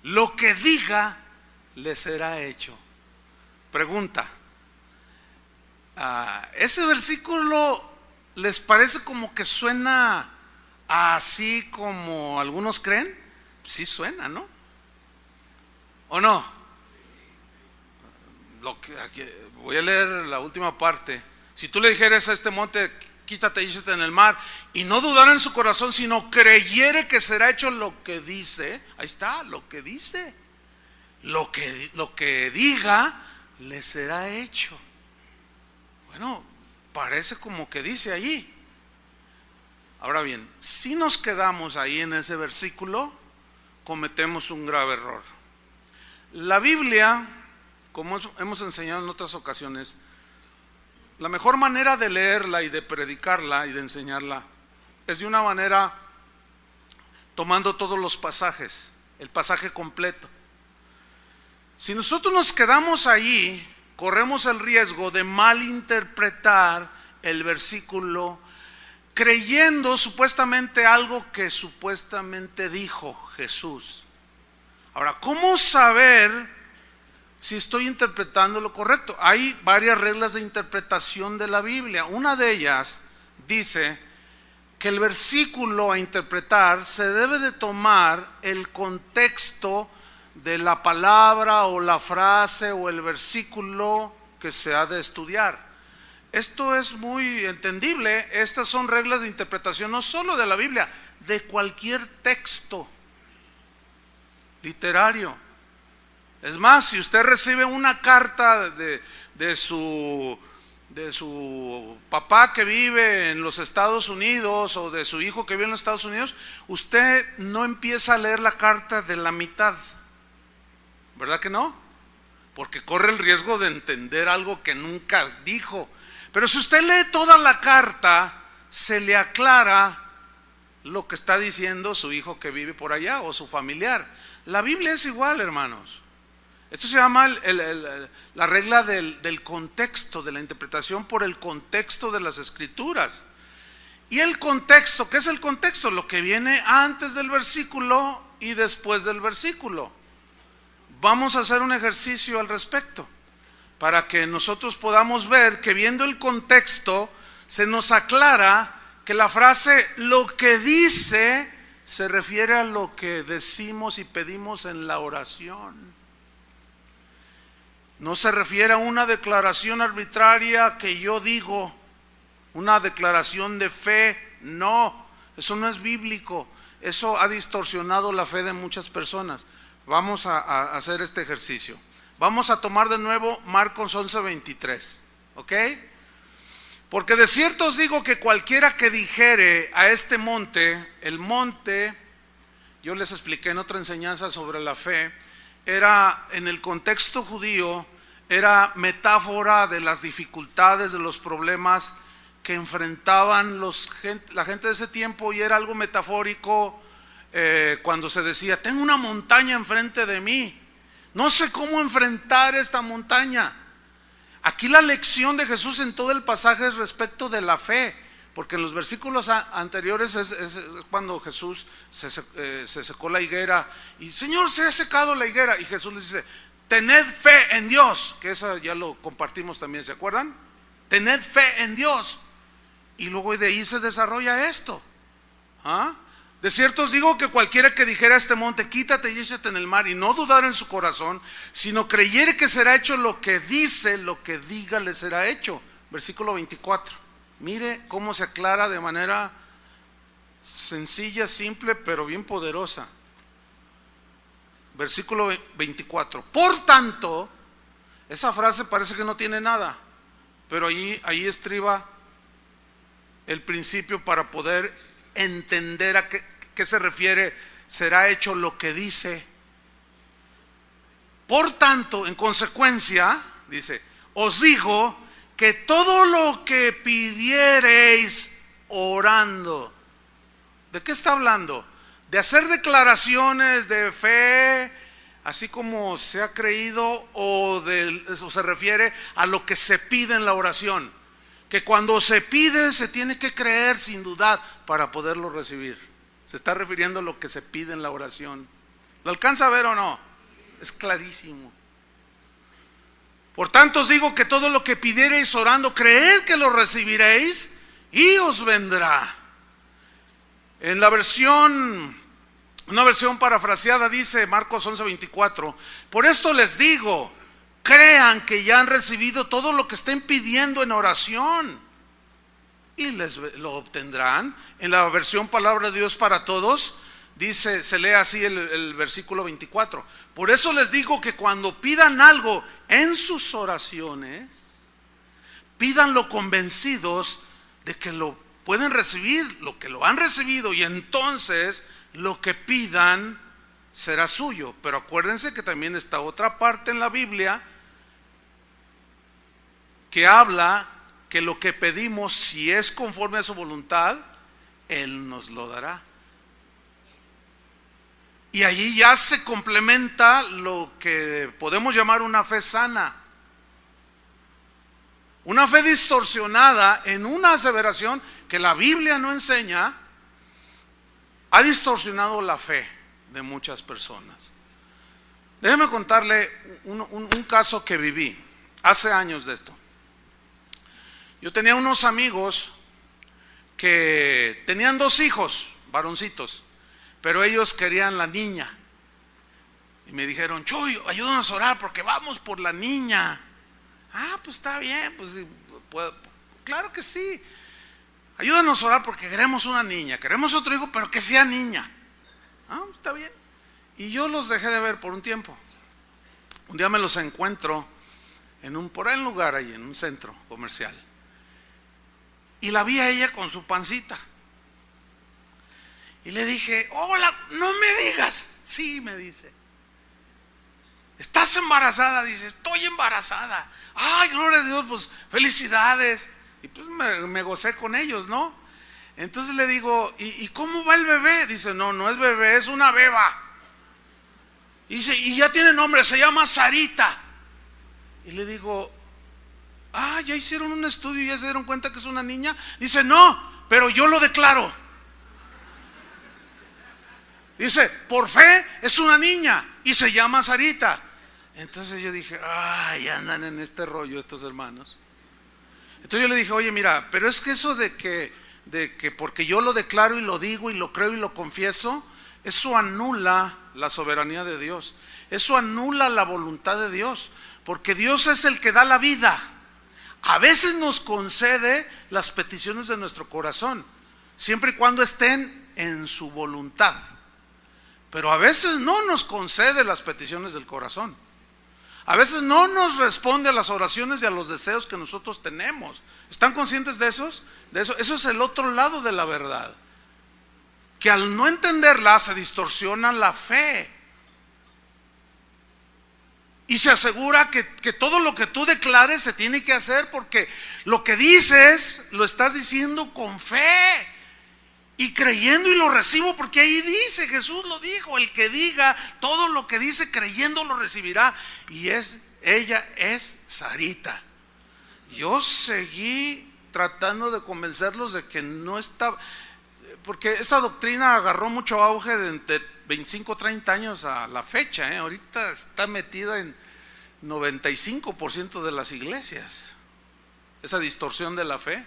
lo que diga le será hecho. Pregunta, ¿ese versículo les parece como que suena así como algunos creen? Sí suena, ¿no? ¿O no? Voy a leer la última parte. Si tú le dijeras a este monte, quítate y échate en el mar, y no dudara en su corazón, sino creyere que será hecho lo que dice, ahí está, lo que dice, lo que diga le será hecho. Bueno, parece como que dice allí. Ahora bien, si nos quedamos ahí en ese versículo, cometemos un grave error. La Biblia, como hemos enseñado en otras ocasiones, la mejor manera de leerla y de predicarla y de enseñarla es de una manera tomando todos los pasajes, el pasaje completo. Si nosotros nos quedamos ahí, corremos el riesgo de malinterpretar el versículo creyendo supuestamente algo que supuestamente dijo Jesús. Ahora, ¿cómo saber si estoy interpretando lo correcto? Hay varias reglas de interpretación de la Biblia. Una de ellas dice que el versículo a interpretar se debe de tomar el contexto de la palabra o la frase o el versículo que se ha de estudiar. Esto es muy entendible. Estas son reglas de interpretación no solo de la Biblia, de cualquier texto literario. Es más, si usted recibe una carta de su papá que vive en los Estados Unidos o de su hijo que vive en los Estados Unidos, usted no empieza a leer la carta de la mitad, ¿verdad que no? Porque corre el riesgo de entender algo que nunca dijo. Pero si usted lee toda la carta, se le aclara lo que está diciendo su hijo que vive por allá o su familiar. La Biblia es igual, hermanos. Esto se llama la regla del contexto, de la interpretación por el contexto de las Escrituras. Y el contexto, ¿qué es el contexto? Lo que viene antes del versículo y después del versículo. Vamos a hacer un ejercicio al respecto, para que nosotros podamos ver que viendo el contexto se nos aclara que la frase lo que dice se refiere a lo que decimos y pedimos en la oración. No se refiere a una declaración arbitraria que yo digo, una declaración de fe. No, eso no es bíblico. Eso ha distorsionado la fe de muchas personas. Vamos a hacer este ejercicio. Vamos a tomar de nuevo Marcos 11:23, ¿ok? Porque de cierto os digo que cualquiera que dijere a este monte, el monte, yo les expliqué en otra enseñanza sobre la fe, era en el contexto judío, era metáfora de las dificultades, de los problemas que enfrentaban la gente de ese tiempo, y era algo metafórico cuando se decía, tengo una montaña enfrente de mí, no sé cómo enfrentar esta montaña. Aquí la lección de Jesús en todo el pasaje es respecto de la fe, porque en los versículos anteriores es cuando Jesús se secó la higuera y Señor, se ha secado la higuera, y Jesús les dice, tened fe en Dios, que eso ya lo compartimos también, ¿se acuerdan? Tened fe en Dios, y luego de ahí se desarrolla esto. De cierto os digo que cualquiera que dijera a este monte, quítate y échate en el mar, y no dudar en su corazón, sino creyere que será hecho lo que dice, lo que diga le será hecho. Versículo 24. Mire cómo se aclara de manera sencilla, simple, pero bien poderosa. Versículo 24. Por tanto, esa frase parece que no tiene nada, pero ahí estriba el principio para poder entender a qué se refiere, será hecho lo que dice. Por tanto, en consecuencia, dice, os digo que todo lo que pidiereis orando. ¿De qué está hablando? De hacer declaraciones de fe, así como se ha creído, o se refiere a lo que se pide en la oración. Que cuando se pide se tiene que creer sin dudar para poderlo recibir. Se está refiriendo a lo que se pide en la oración. ¿Lo alcanza a ver o no? Es clarísimo. Por tanto os digo que todo lo que pidiereis orando, creed que lo recibiréis y os vendrá. En la versión, una versión parafraseada dice Marcos 11:24, por esto les digo, crean que ya han recibido todo lo que estén pidiendo en oración y lo obtendrán. En la versión Palabra de Dios para Todos dice, se lee así el versículo 24. Por eso les digo que cuando pidan algo en sus oraciones, pídanlo convencidos de que lo pueden recibir, lo que lo han recibido, y entonces lo que pidan será suyo. Pero acuérdense que también está otra parte en la Biblia que habla que lo que pedimos, si es conforme a su voluntad, Él nos lo dará. Y allí ya se complementa lo que podemos llamar una fe sana. Una fe distorsionada en una aseveración que la Biblia no enseña, ha distorsionado la fe de muchas personas. Déjeme contarle un caso que viví hace años de esto. Yo tenía unos amigos que tenían 2 hijos, varoncitos, pero ellos querían la niña. Y me dijeron, Chuy, ayúdanos a orar porque vamos por la niña. Ah, pues está bien, pues claro que sí. Ayúdanos a orar porque queremos una niña, queremos otro hijo, pero que sea niña. Ah, está bien. Y yo los dejé de ver por un tiempo. Un día me los encuentro por ahí en un lugar ahí, en un centro comercial. Y la vi a ella con su pancita. Y le dije, hola, no me digas. Sí, me dice. ¿Estás embarazada? Dice, estoy embarazada. Ay, gloria a Dios, pues felicidades. Y pues me gocé con ellos, ¿no? Entonces le digo, ¿y cómo va el bebé? Dice, no es bebé, es una beba. Y dice, y ya tiene nombre, se llama Sarita. Y le digo, ya hicieron un estudio y ya se dieron cuenta que es una niña. Dice, no, pero yo lo declaro. Dice, por fe es una niña y se llama Sarita. Entonces yo dije, andan en este rollo estos hermanos. Entonces yo le dije, oye, mira, pero es que eso de que porque yo lo declaro y lo digo y lo creo y lo confieso, eso anula la soberanía de Dios. Eso anula la voluntad de Dios, porque Dios es el que da la vida. A veces nos concede las peticiones de nuestro corazón, siempre y cuando estén en su voluntad. Pero a veces no nos concede las peticiones del corazón. A veces no nos responde a las oraciones y a los deseos que nosotros tenemos. ¿Están conscientes de eso? Eso es el otro lado de la verdad. Que al no entenderla se distorsiona la fe. Y se asegura que todo lo que tú declares se tiene que hacer, porque lo que dices lo estás diciendo con fe y creyendo, y lo recibo porque ahí dice, Jesús lo dijo, el que diga todo lo que dice creyendo lo recibirá. Y ella es Sarita. Yo seguí tratando de convencerlos de que no estaba, porque esa doctrina agarró mucho auge de 25, 30 años a la fecha, ahorita está metida en 95% de las iglesias, esa distorsión de la fe.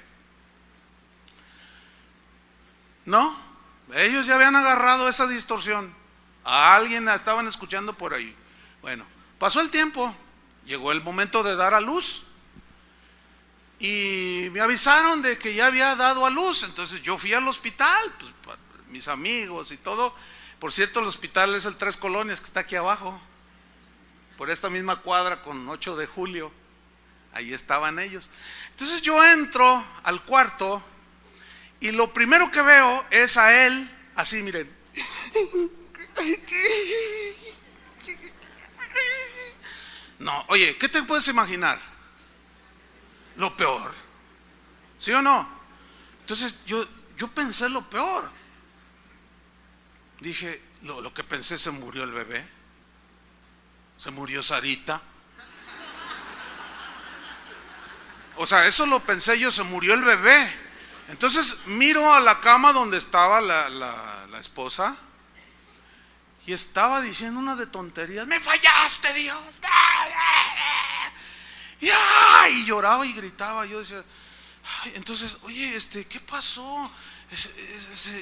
No, ellos ya habían agarrado esa distorsión. A alguien la estaban escuchando por ahí. Bueno, pasó el tiempo, llegó el momento de dar a luz y me avisaron de que ya había dado a luz. Entonces yo fui al hospital, pues, mis amigos y todo. Por cierto, el hospital es el 3 Colonias, que está aquí abajo, por esta misma cuadra con 8 de julio. Ahí estaban ellos. Entonces yo entro al cuarto y lo primero que veo es a él, así, miren. No, oye, ¿qué te puedes imaginar? Lo peor, ¿sí o no? Entonces yo pensé lo peor. Dije, lo que pensé, se murió el bebé, se murió Sarita. O sea, eso lo pensé yo, se murió el bebé. Entonces miro a la cama donde estaba la esposa y estaba diciendo una de tonterías. Me fallaste, Dios. Y lloraba y gritaba. Yo decía, entonces, oye, ¿qué pasó?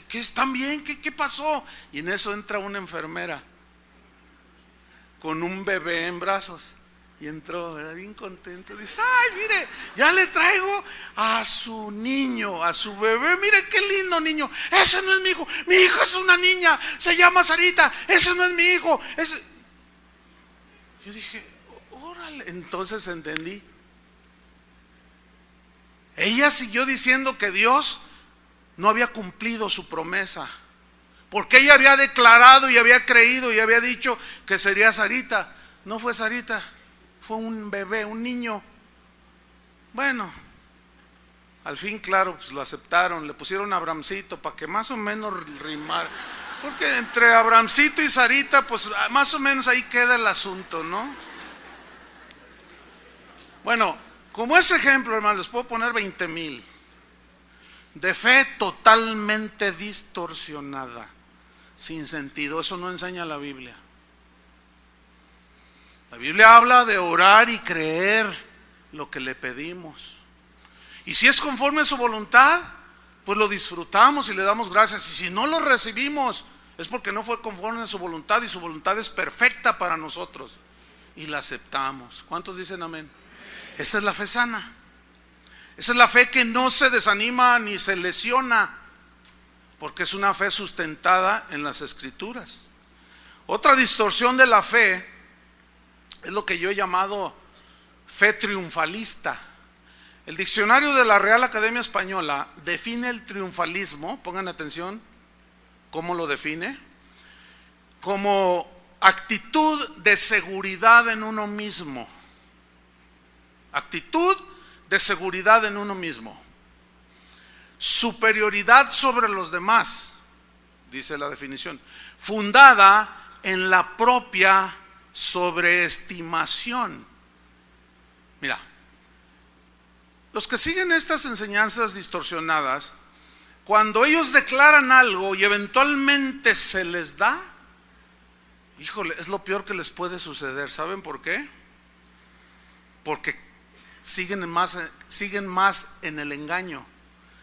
¿Qué están bien? ¿Qué pasó? Y en eso entra una enfermera con un bebé en brazos Y entró, ¿verdad? Bien contento. Dice, ay, mire, ya le traigo a su niño, a su bebé. Mire qué lindo niño. Ese no es mi hijo. Mi hija es una niña. Se llama Sarita. Ese no es mi hijo. Yo dije, órale. Entonces entendí. Ella siguió diciendo que Dios no había cumplido su promesa. Porque ella había declarado y había creído y había dicho que sería Sarita. No fue Sarita. Fue un bebé, un niño. Bueno, al fin, claro, pues lo aceptaron. Le pusieron Abramcito para que más o menos rimara. Porque entre Abramcito y Sarita, pues más o menos ahí queda el asunto, ¿no? Bueno, como ese ejemplo, hermano, les puedo poner 20,000. De fe totalmente distorsionada, sin sentido. Eso no enseña la Biblia. La Biblia habla de orar y creer lo que le pedimos. Y si es conforme a su voluntad, pues lo disfrutamos y le damos gracias. Y si no lo recibimos, es porque no fue conforme a su voluntad y su voluntad es perfecta para nosotros. Y la aceptamos. ¿Cuántos dicen amén? Esa es la fe sana. Esa es la fe que no se desanima ni se lesiona, porque es una fe sustentada en las Escrituras. Otra distorsión de la fe es lo que yo he llamado fe triunfalista. El diccionario de la Real Academia Española define el triunfalismo, pongan atención, ¿cómo lo define? Como actitud de seguridad en uno mismo. Actitud de seguridad en uno mismo. Superioridad sobre los demás, dice la definición, fundada en la propia sobreestimación. Mira, los que siguen estas enseñanzas distorsionadas, cuando ellos declaran algo y eventualmente se les da, híjole, es lo peor que les puede suceder. ¿Saben por qué? Porque siguen más en el engaño.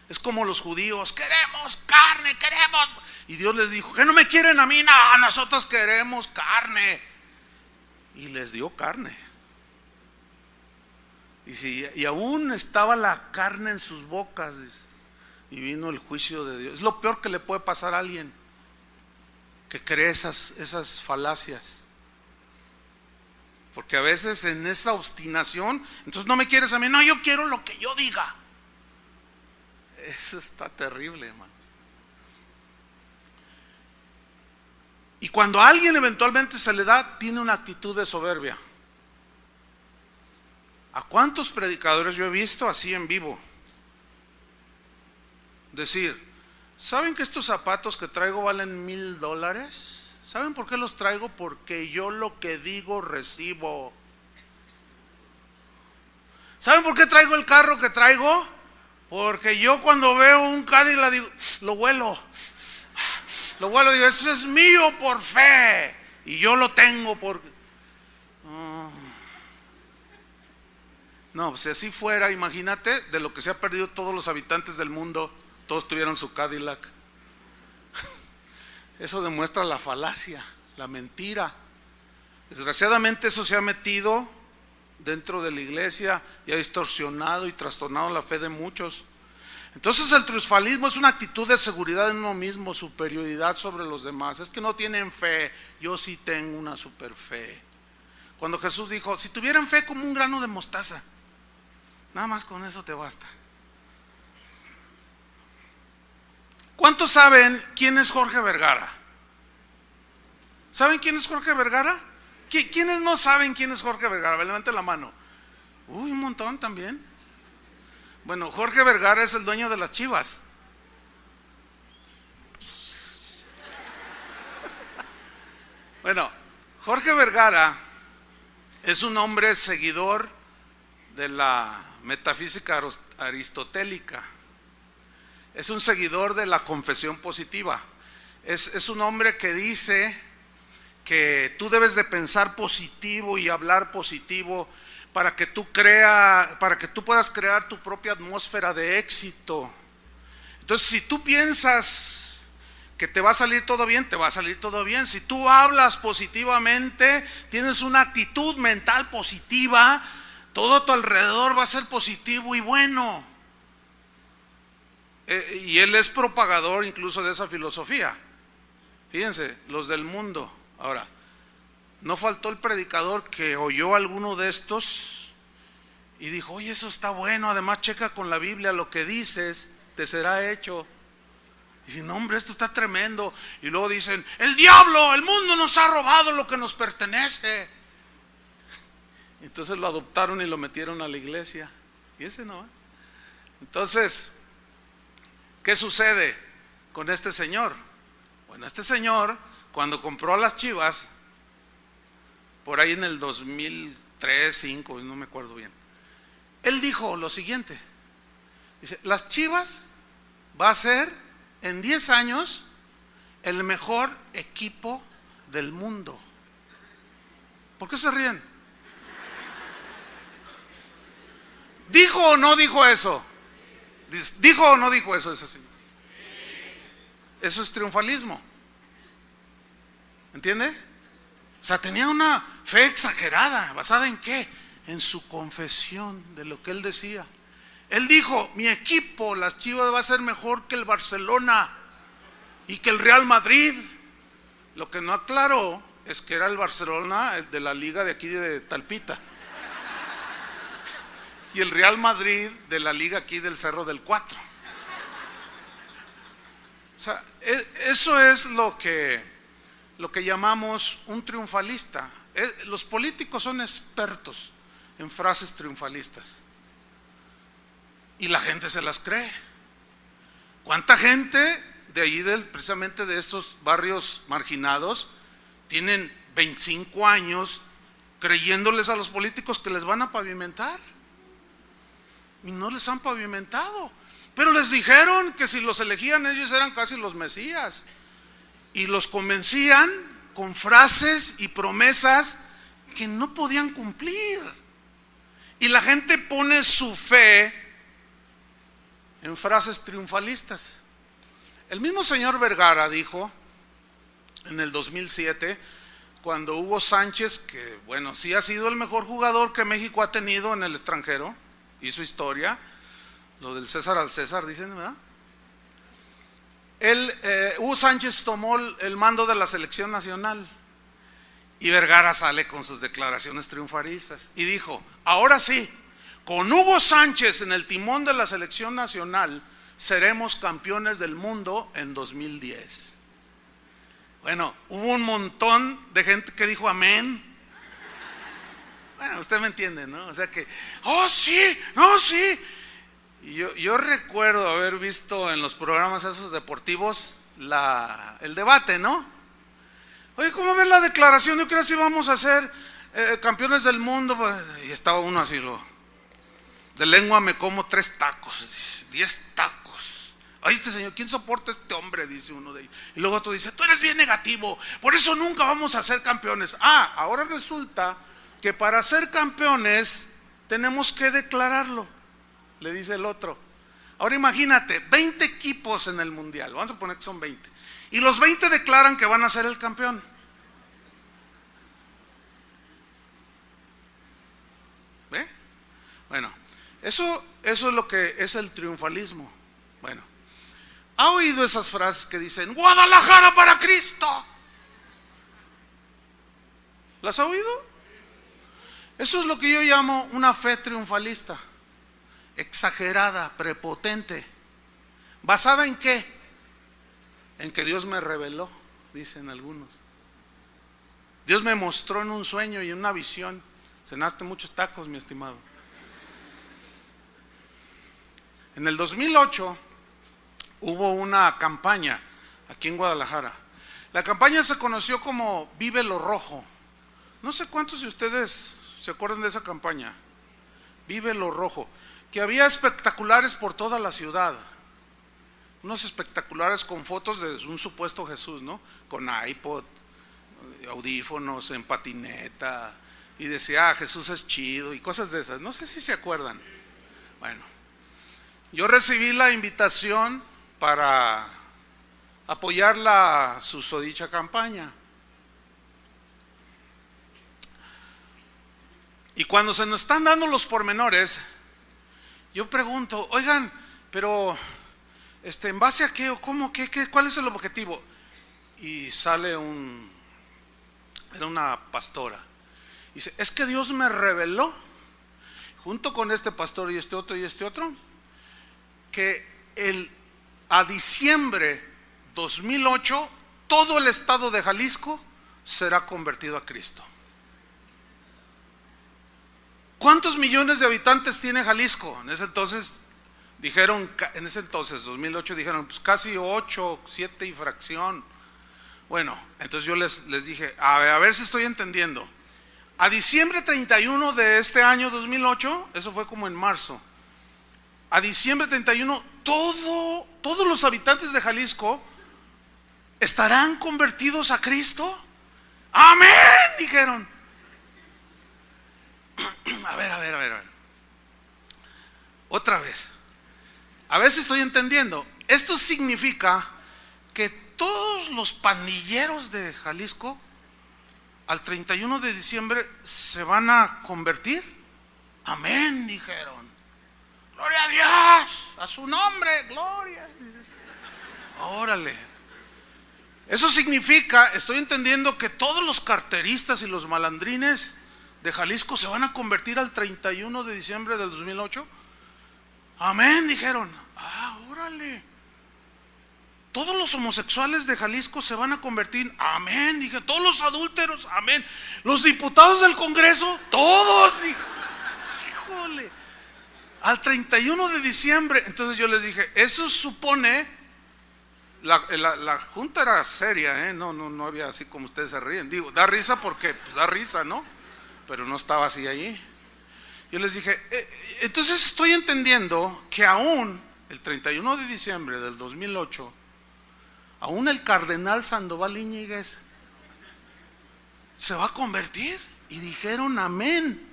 Es como los judíos, queremos carne, queremos. Y Dios les dijo, ¿que no me quieren a mí? No, nosotros queremos carne. Y les dio carne. Y aún estaba la carne en sus bocas. Y vino el juicio de Dios. Es lo peor que le puede pasar a alguien que cree esas falacias. Porque a veces en esa obstinación, entonces no me quieres a mí, no, yo quiero lo que yo diga. Eso está terrible, hermanos. Y cuando a alguien eventualmente se le da, tiene una actitud de soberbia. ¿A cuántos predicadores yo he visto así en vivo? Decir, ¿saben que estos zapatos que traigo valen $1,000? ¿Saben por qué los traigo? Porque yo lo que digo recibo. ¿Saben por qué traigo el carro que traigo? Porque yo cuando veo un Cadillac digo, lo huelo, digo, eso es mío por fe. Y yo lo tengo por... No, pues si así fuera, imagínate de lo que se ha perdido todos los habitantes del mundo, todos tuvieran su Cadillac. Eso demuestra la falacia, la mentira. Desgraciadamente eso se ha metido dentro de la iglesia y ha distorsionado y trastornado la fe de muchos. Entonces el triunfalismo es una actitud de seguridad en uno mismo, superioridad sobre los demás. Es que no tienen fe, yo sí tengo una super fe. Cuando Jesús dijo, si tuvieran fe como un grano de mostaza, nada más con eso te basta. ¿Cuántos saben quién es Jorge Vergara? ¿Saben quién es Jorge Vergara? ¿Quiénes no saben quién es Jorge Vergara? Levanten la mano. Uy, un montón también. Bueno, Jorge Vergara es el dueño de las Chivas. Bueno, Jorge Vergara es un hombre seguidor de la metafísica aristotélica. Es un seguidor de la confesión positiva. Es un hombre que dice que tú debes de pensar positivo y hablar positivo para que tú puedas crear tu propia atmósfera de éxito. Entonces, si tú piensas que te va a salir todo bien, te va a salir todo bien. Si tú hablas positivamente, tienes una actitud mental positiva, todo a tu alrededor va a ser positivo y bueno. Y él es propagador incluso de esa filosofía. Fíjense, los del mundo. Ahora, no faltó el predicador que oyó alguno de estos y dijo: oye, eso está bueno, además checa con la Biblia lo que dices, te será hecho. Y dicen: no, hombre, esto está tremendo. Y luego dicen: el diablo, el mundo nos ha robado lo que nos pertenece. Entonces lo adoptaron y lo metieron a la iglesia. Y ese no. Entonces, ¿qué sucede con este señor? Bueno, este señor, cuando compró a las Chivas, por ahí en el 2003, 2005, no me acuerdo bien, él dijo lo siguiente: dice, las Chivas va a ser en 10 años el mejor equipo del mundo. ¿Por qué se ríen? ¿Dijo o no dijo eso? ¿Dijo o no dijo eso ese señor? Eso es triunfalismo. ¿Entiende? O sea, tenía una fe exagerada. ¿Basada en qué? En su confesión de lo que él decía. Él dijo: mi equipo, las Chivas, va a ser mejor que el Barcelona y que el Real Madrid. Lo que no aclaró es que era el Barcelona, el de la liga de aquí de Talpita, y el Real Madrid de la liga aquí del Cerro del Cuatro. O sea, eso es lo que llamamos un triunfalista. Los políticos son expertos en frases triunfalistas y la gente se las cree. ¿Cuánta gente de allí, precisamente de estos barrios marginados, tienen 25 años creyéndoles a los políticos que les van a pavimentar? Y no les han pavimentado. Pero les dijeron que si los elegían ellos eran casi los mesías. Y los convencían con frases y promesas que no podían cumplir. Y la gente pone su fe en frases triunfalistas. El mismo señor Vergara dijo en el 2007, cuando Hugo Sánchez, que bueno, sí ha sido el mejor jugador que México ha tenido en el extranjero, hizo historia, lo del César al César, dicen, ¿verdad? Hugo Sánchez tomó el mando de la selección nacional y Vergara sale con sus declaraciones triunfalistas y dijo: ahora sí, con Hugo Sánchez en el timón de la selección nacional seremos campeones del mundo en 2010. Bueno, hubo un montón de gente que dijo amén. Bueno, usted me entiende, ¿no? O sea que, oh sí, no, sí. Y yo recuerdo haber visto en los programas esos deportivos el debate, ¿no? Oye, ¿cómo ves la declaración? Yo creo que sí vamos a ser campeones del mundo. Y estaba uno así, de lengua me como 3 tacos, 10 tacos. Ay, este señor, ¿quién soporta a este hombre? Dice uno de ellos. Y luego otro dice: tú eres bien negativo, por eso nunca vamos a ser campeones. Ahora resulta que para ser campeones tenemos que declararlo, le dice el otro. Ahora imagínate, 20 equipos en el mundial, vamos a poner que son 20, y los 20 declaran que van a ser el campeón. ¿Ve? Bueno, eso es lo que es el triunfalismo. Bueno, ¿ha oído esas frases que dicen Guadalajara para Cristo? ¿Las ha oído? Eso es lo que yo llamo una fe triunfalista, exagerada, prepotente. ¿Basada en qué? En que Dios me reveló, dicen algunos. Dios me mostró en un sueño y en una visión. Cenaste muchos tacos, mi estimado. En el 2008 hubo una campaña aquí en Guadalajara. La campaña se conoció como Vive lo Rojo. No sé cuántos de ustedes se acuerdan de esa campaña, Vive lo Rojo, que había espectaculares por toda la ciudad, unos espectaculares con fotos de un supuesto Jesús, ¿no? Con iPod, audífonos, en patineta, y decía: Jesús es chido, y cosas de esas. No sé si se acuerdan. Bueno, yo recibí la invitación para apoyar la susodicha campaña. Y cuando se nos están dando los pormenores, yo pregunto, oigan, pero ¿en base a qué o cómo, cuál es el objetivo? Y sale era una pastora. Dice, es que Dios me reveló, junto con este pastor y este otro, que a diciembre 2008 todo el estado de Jalisco será convertido a Cristo. ¿Cuántos millones de habitantes tiene Jalisco? En ese entonces, 2008, dijeron, pues casi 8, 7 y fracción. Bueno, entonces yo les dije, a ver si estoy entendiendo. A diciembre 31 de este año 2008, eso fue como en marzo, a diciembre 31, todos los habitantes de Jalisco estarán convertidos a Cristo. ¡Amén! Dijeron. A ver. Otra vez. A ver si estoy entendiendo. Esto significa que todos los pandilleros de Jalisco al 31 de diciembre se van a convertir. Amén, dijeron. Gloria a Dios, a su nombre, gloria. Órale. Eso significa, estoy entendiendo que todos los carteristas y los malandrines de Jalisco se van a convertir al 31 de diciembre del 2008. Amén, dijeron. Órale. Todos los homosexuales de Jalisco se van a convertir. Amén, dije. Todos los adúlteros, amén. Los diputados del Congreso, todos. Híjole. Al 31 de diciembre. Entonces yo les dije, eso supone, la junta era seria, no había así como ustedes se ríen. Digo, da risa porque pues da risa, ¿no? Pero no estaba así allí. Yo les dije, entonces estoy entendiendo que aún el 31 de diciembre del 2008, aún el cardenal Sandoval Íñiguez se va a convertir. Y dijeron amén.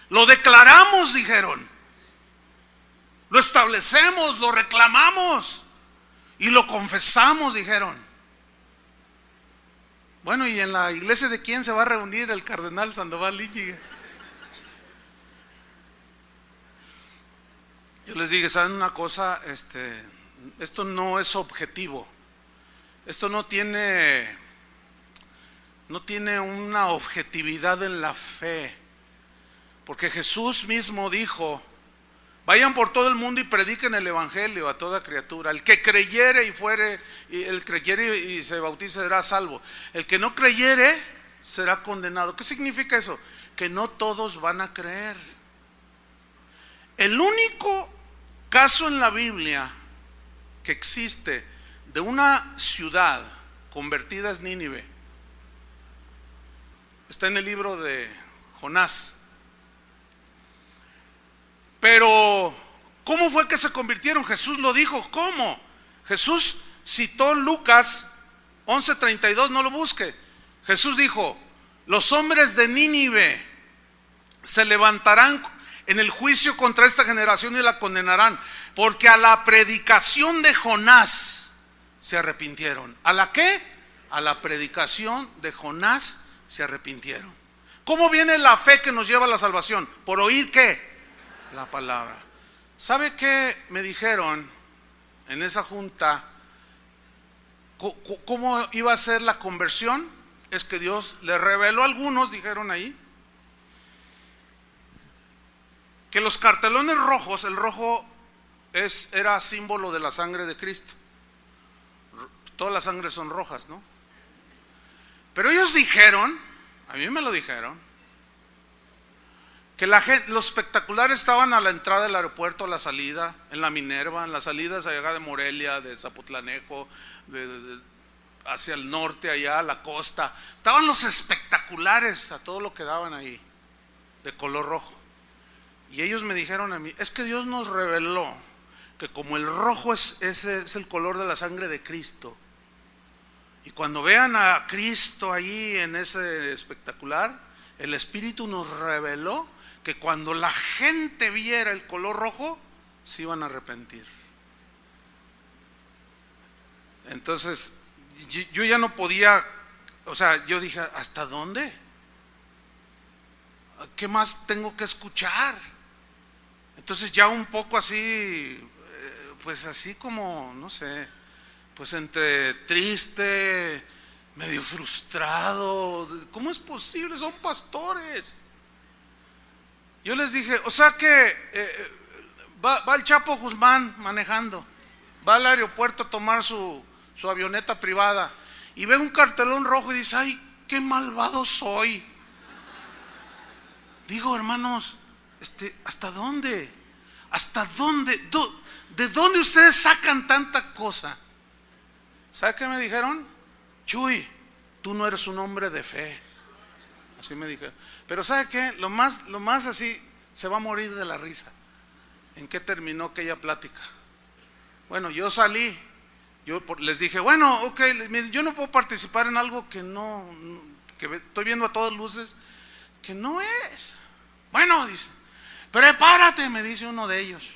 Lo declaramos, dijeron. Lo establecemos, lo reclamamos y lo confesamos, dijeron. Bueno, ¿y en la iglesia de quién se va a reunir el cardenal Sandoval Íñiguez? Yo les dije, ¿saben una cosa? Esto no es objetivo. Esto no tiene una objetividad en la fe. Porque Jesús mismo dijo, vayan por todo el mundo y prediquen el evangelio a toda criatura. El que creyere y se bautice será salvo. El que no creyere será condenado. ¿Qué significa eso? Que no todos van a creer. El único caso en la Biblia que existe de una ciudad convertida es Nínive. Está en el libro de Jonás. Pero, ¿cómo fue que se convirtieron? Jesús lo dijo, ¿cómo? Jesús citó Lucas 11:32, no lo busque. Jesús dijo, los hombres de Nínive se levantarán en el juicio contra esta generación y la condenarán, porque a la predicación de Jonás se arrepintieron. ¿A la qué? A la predicación de Jonás se arrepintieron. ¿Cómo viene la fe que nos lleva a la salvación? ¿Por oír qué? La palabra. ¿Sabe qué me dijeron en esa junta? ¿Cómo iba a ser la conversión? Es que Dios le reveló a algunos, dijeron ahí, que los cartelones rojos, el rojo era símbolo de la sangre de Cristo. Todas las sangres son rojas, ¿no? Pero ellos dijeron, a mí me lo dijeron, que los espectaculares estaban a la entrada del aeropuerto, a la salida, en la Minerva, en las salidas allá de Morelia, de Zapotlanejo, hacia el norte, allá a la costa. Estaban los espectaculares a todo lo que daban ahí, de color rojo. Y ellos me dijeron a mí, es que Dios nos reveló que como el rojo es el color de la sangre de Cristo, y cuando vean a Cristo ahí en ese espectacular, el Espíritu nos reveló que cuando la gente viera el color rojo, se iban a arrepentir. Entonces, yo ya no podía, o sea, yo dije, ¿hasta dónde? ¿Qué más tengo que escuchar? Entonces ya un poco así, pues así como, no sé, pues entre triste, medio frustrado. ¿Cómo es posible? Son pastores. Yo les dije, o sea que va el Chapo Guzmán manejando, va al aeropuerto a tomar su avioneta privada y ve un cartelón rojo y dice, ay, qué malvado soy. Digo, hermanos, ¿hasta dónde? ¿Hasta dónde? ¿De dónde ustedes sacan tanta cosa? ¿Sabe qué me dijeron? Chuy, tú no eres un hombre de fe. Así me dijeron. Pero ¿sabe qué? Lo más así, se va a morir de la risa. ¿En qué terminó aquella plática? Bueno, yo salí, yo les dije, bueno, ok, yo no puedo participar en algo que estoy viendo a todas luces, que no es. Bueno, dice, prepárate, me dice uno de ellos.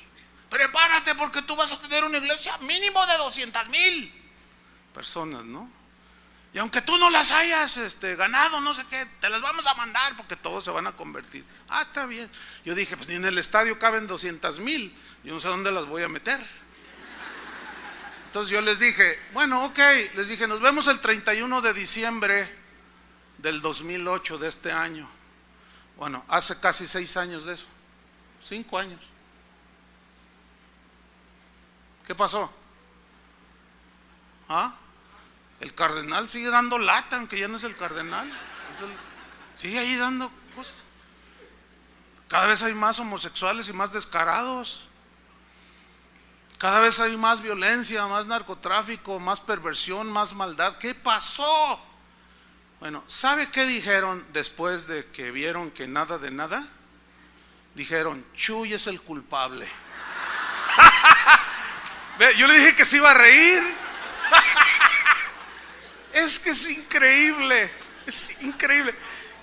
Prepárate porque tú vas a tener una iglesia mínimo de 200,000 personas, ¿no? Y aunque tú no las hayas ganado, no sé qué, te las vamos a mandar porque todos se van a convertir. Ah, está bien. Yo dije, pues ni en el estadio caben 200,000, yo no sé dónde las voy a meter. Entonces yo les dije, bueno, ok, les dije, nos vemos el 31 de diciembre del 2008 de este año. Bueno, hace casi 6 años de eso, 5 años. ¿Qué pasó? ¿Ah? El cardenal sigue dando lata, aunque ya no es el cardenal. Sigue ahí dando cosas. Cada vez hay más homosexuales y más descarados. Cada vez hay más violencia, más narcotráfico, más perversión, más maldad. ¿Qué pasó? Bueno, ¿sabe qué dijeron después de que vieron que nada de nada? Dijeron, Chuy es el culpable. Yo le dije que se iba a reír. Es que es increíble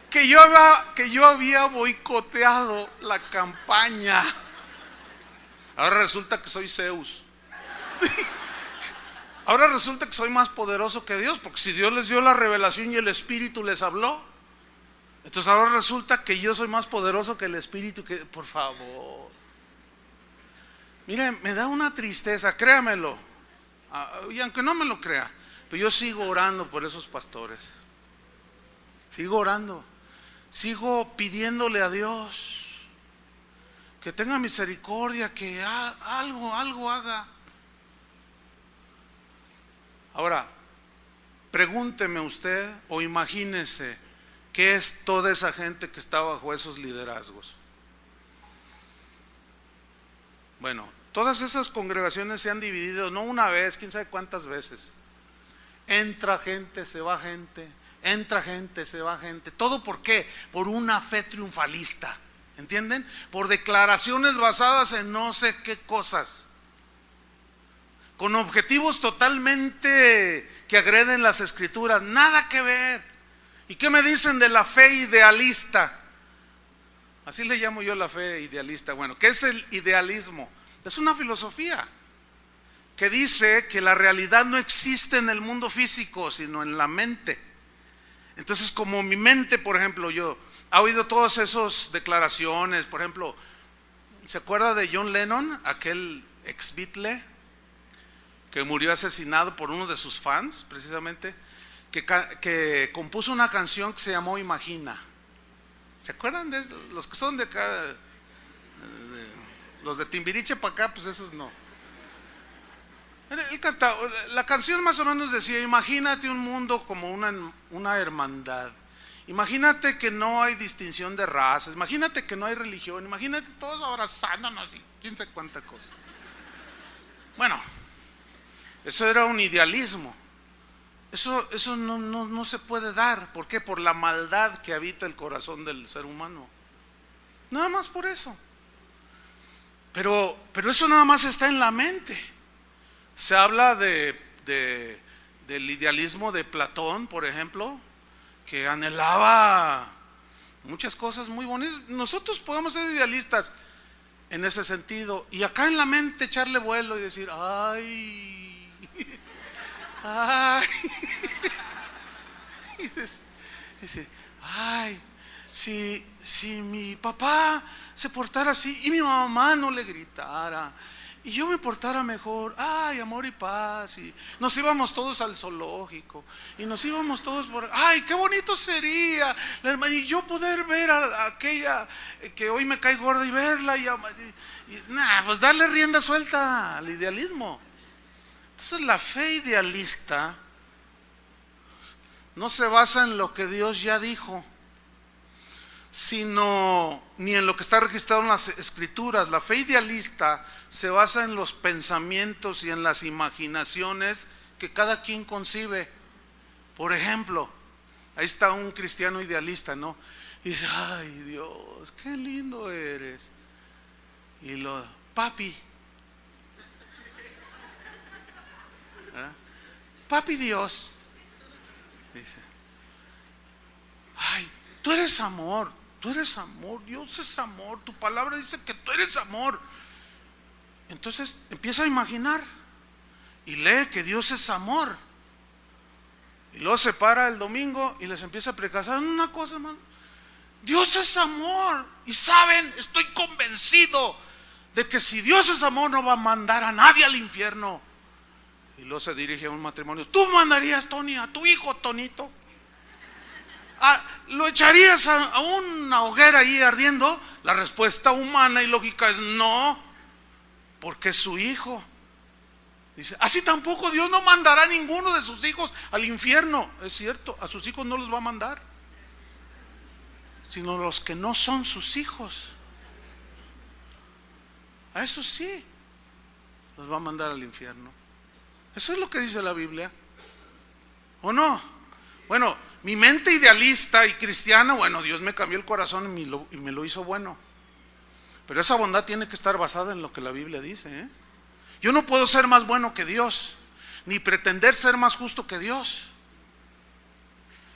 que yo había boicoteado la campaña. Ahora resulta que soy Zeus. Ahora resulta que soy más poderoso que Dios, porque si Dios les dio la revelación y el Espíritu les habló, entonces ahora resulta que yo soy más poderoso que el Espíritu. Por favor, miren, me da una tristeza, créamelo, y aunque no me lo crea, pero yo sigo orando por esos pastores. Sigo orando, sigo pidiéndole a Dios que tenga misericordia, que algo haga. Ahora, pregúnteme usted o imagínese qué es toda esa gente que está bajo esos liderazgos. Bueno, todas esas congregaciones se han dividido no una vez, quién sabe cuántas veces. Entra gente, se va gente, entra gente, se va gente. ¿Todo por qué? Por una fe triunfalista, ¿entienden? Por declaraciones basadas en no sé qué cosas, con objetivos totalmente que agreden las escrituras, nada que ver. ¿Y qué me dicen de la fe idealista? Así le llamo yo la fe idealista. Bueno, ¿qué es el idealismo? Es una filosofía que dice que la realidad no existe en el mundo físico, sino en la mente. Entonces, como mi mente, por ejemplo, yo he oído todas esas declaraciones, por ejemplo, ¿se acuerda de John Lennon, aquel ex Beatle que murió asesinado por uno de sus fans, precisamente, que compuso una canción que se llamó Imagina? ¿Se acuerdan de eso? Los que son de acá, los de Timbiriche para acá, pues esos no. Él cantaba, la canción más o menos decía, imagínate un mundo como una hermandad. Imagínate que no hay distinción de razas, imagínate que no hay religión, imagínate todos abrazándonos y quién sabe cuánta cosa. Bueno, eso era un idealismo. Eso no se puede dar. ¿Por qué? Por la maldad que habita el corazón del ser humano. Nada más por eso. Pero eso nada más está en la mente. Se habla del idealismo de Platón, por ejemplo, que anhelaba muchas cosas muy bonitas. Nosotros podemos ser idealistas en ese sentido, y acá en la mente echarle vuelo y decir, ay, Ay. Y dice, ay, si mi papá se portara así y mi mamá no le gritara y yo me portara mejor, ay, amor y paz, y nos íbamos todos al zoológico y nos íbamos todos por, ay, qué bonito sería, y yo poder ver a aquella que hoy me cae gorda y verla y pues darle rienda suelta al idealismo. Entonces la fe idealista no se basa en lo que Dios ya dijo, sino ni en lo que está registrado en las Escrituras. La fe idealista se basa en los pensamientos y en las imaginaciones que cada quien concibe. Por ejemplo, ahí está un cristiano idealista, ¿no? Y dice, ay Dios, qué lindo eres. Y papi, ¿eh? Papi Dios, dice, ay, tú eres amor, Dios es amor, tu palabra dice que tú eres amor. Entonces empieza a imaginar y lee que Dios es amor. Y luego se para el domingo y les empieza a predicar, ¿saben una cosa, hermano? Dios es amor. Y saben, estoy convencido de que si Dios es amor no va a mandar a nadie al infierno. Y luego se dirige a un matrimonio, ¿tú mandarías, Tony, a tu hijo Tonito? ¿Lo echarías a una hoguera ahí ardiendo? La respuesta humana y lógica es no, porque es su hijo. Dice, así tampoco Dios no mandará a ninguno de sus hijos al infierno. Es cierto, a sus hijos no los va a mandar, sino los que no son sus hijos. A esos sí los va a mandar al infierno. Eso es lo que dice la Biblia, ¿o no? Bueno, mi mente idealista y cristiana, bueno, Dios me cambió el corazón y me lo hizo bueno. Pero esa bondad tiene que estar basada en lo que la Biblia dice, ¿eh? Yo no puedo ser más bueno que Dios, ni pretender ser más justo que Dios.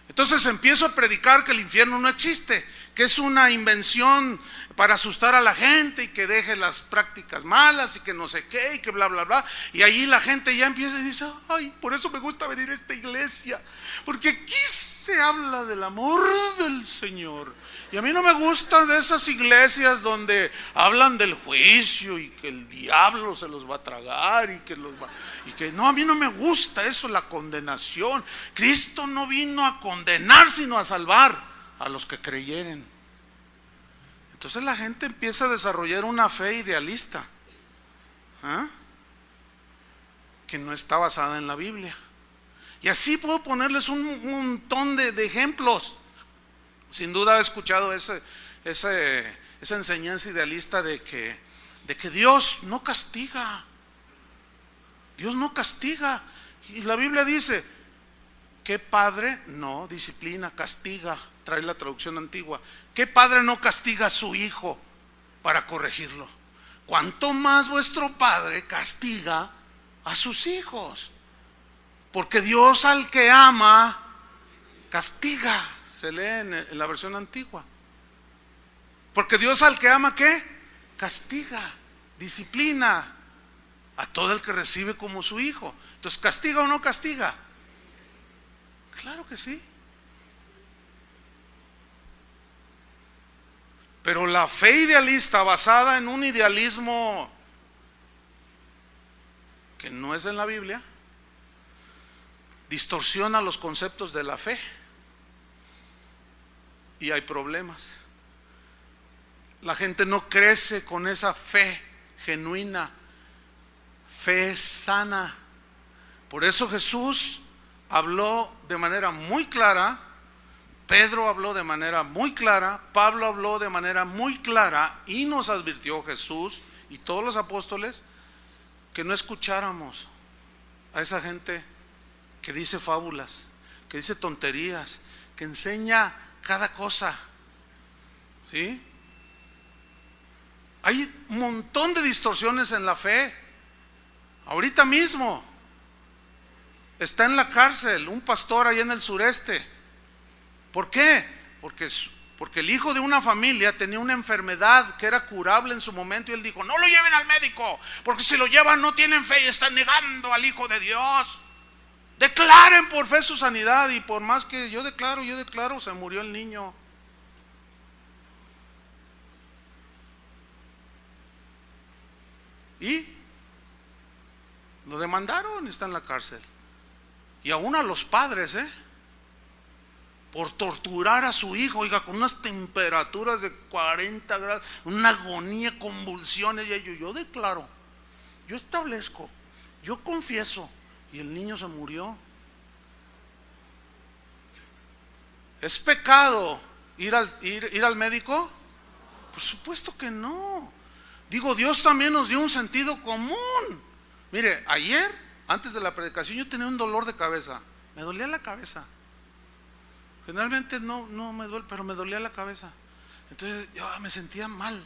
Entonces empiezo a predicar que el infierno no existe, que es una invención para asustar a la gente y que deje las prácticas malas y que no sé qué y que bla bla bla. Y ahí la gente ya empieza y dice, ay, por eso me gusta venir a esta iglesia, porque aquí se habla del amor del Señor. Y a mí no me gustan de esas iglesias donde hablan del juicio y que el diablo se los va a tragar y que no, a mí no me gusta eso, la condenación. Cristo no vino a condenar sino a salvar a los que creyeren. Entonces la gente empieza a desarrollar una fe idealista, ¿ah?, que no está basada en la Biblia. Y así puedo ponerles un montón de ejemplos. Sin duda he escuchado esa enseñanza idealista de que Dios no castiga. Dios no castiga. Y la Biblia dice, ¿qué padre no disciplina, castiga? Trae la traducción antigua. ¿Qué padre no castiga a su hijo para corregirlo? ¿Cuánto más vuestro Padre castiga a sus hijos? Porque Dios al que ama castiga. Se lee en la versión antigua. Porque Dios al que ama, ¿qué? Castiga, disciplina a todo el que recibe como su hijo. Entonces, ¿castiga o no castiga? Claro que sí. Pero la fe idealista basada en un idealismo que no es en la Biblia distorsiona los conceptos de la fe. Y hay problemas. La gente no crece con esa fe genuina, fe sana. Por eso Jesús habló de manera muy clara, Pedro habló de manera muy clara, Pablo habló de manera muy clara y nos advirtió Jesús y todos los apóstoles que no escucháramos a esa gente que dice fábulas, que dice tonterías, que enseña cada cosa, ¿sí? Hay un montón de distorsiones en la fe. Ahorita mismo está en la cárcel un pastor allá en el sureste. ¿Por qué? Porque el hijo de una familia tenía una enfermedad que era curable en su momento y él dijo, no lo lleven al médico, porque si lo llevan no tienen fe y están negando al Hijo de Dios. Declaren por fe su sanidad, y por más que yo declaro, se murió el niño. Y lo demandaron, está en la cárcel. Y aún a los padres, por torturar a su hijo, oiga, con unas temperaturas de 40 grados, una agonía, convulsiones, y yo declaro, yo establezco, yo confieso, y el niño se murió. ¿Es pecado ir al médico? Por supuesto que no. Digo, Dios también nos dio un sentido común. Mire, ayer, antes de la predicación, yo tenía un dolor de cabeza. Me dolía la cabeza. Generalmente no me duele, pero me dolía la cabeza. Entonces yo me sentía mal,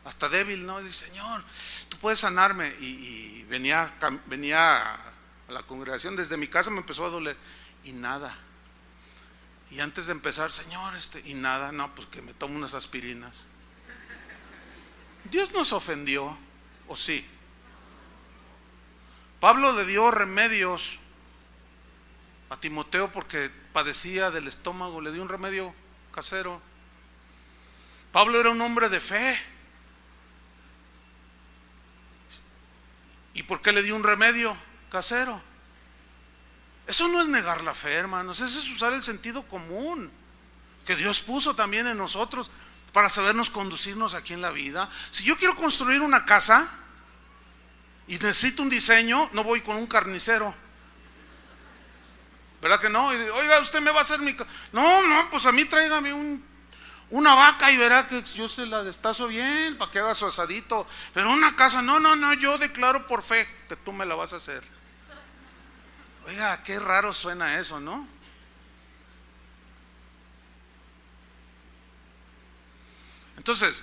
hasta débil, ¿no? Y dije, Señor, tú puedes sanarme. Y venía a la congregación, desde mi casa me empezó a doler. Y nada. Y antes de empezar, Señor, y nada, no, pues que me tomo unas aspirinas. Dios nos ofendió, ¿o sí? Pablo le dio remedios a Timoteo porque padecía del estómago, le dio un remedio casero. Pablo era un hombre de fe. ¿Y por qué le dio un remedio casero? Eso no es negar la fe, hermanos, eso es usar el sentido común que Dios puso también en nosotros para sabernos conducirnos aquí en la vida. Si yo quiero construir una casa y necesito un diseño, no voy con un carnicero, ¿verdad que no? Oiga, usted me va a hacer mi casa. No, pues a mí tráigame una vaca y verá que yo se la destazo bien para que haga su asadito. Pero una casa, no, yo declaro por fe que tú me la vas a hacer. Oiga, qué raro suena eso, ¿no? Entonces,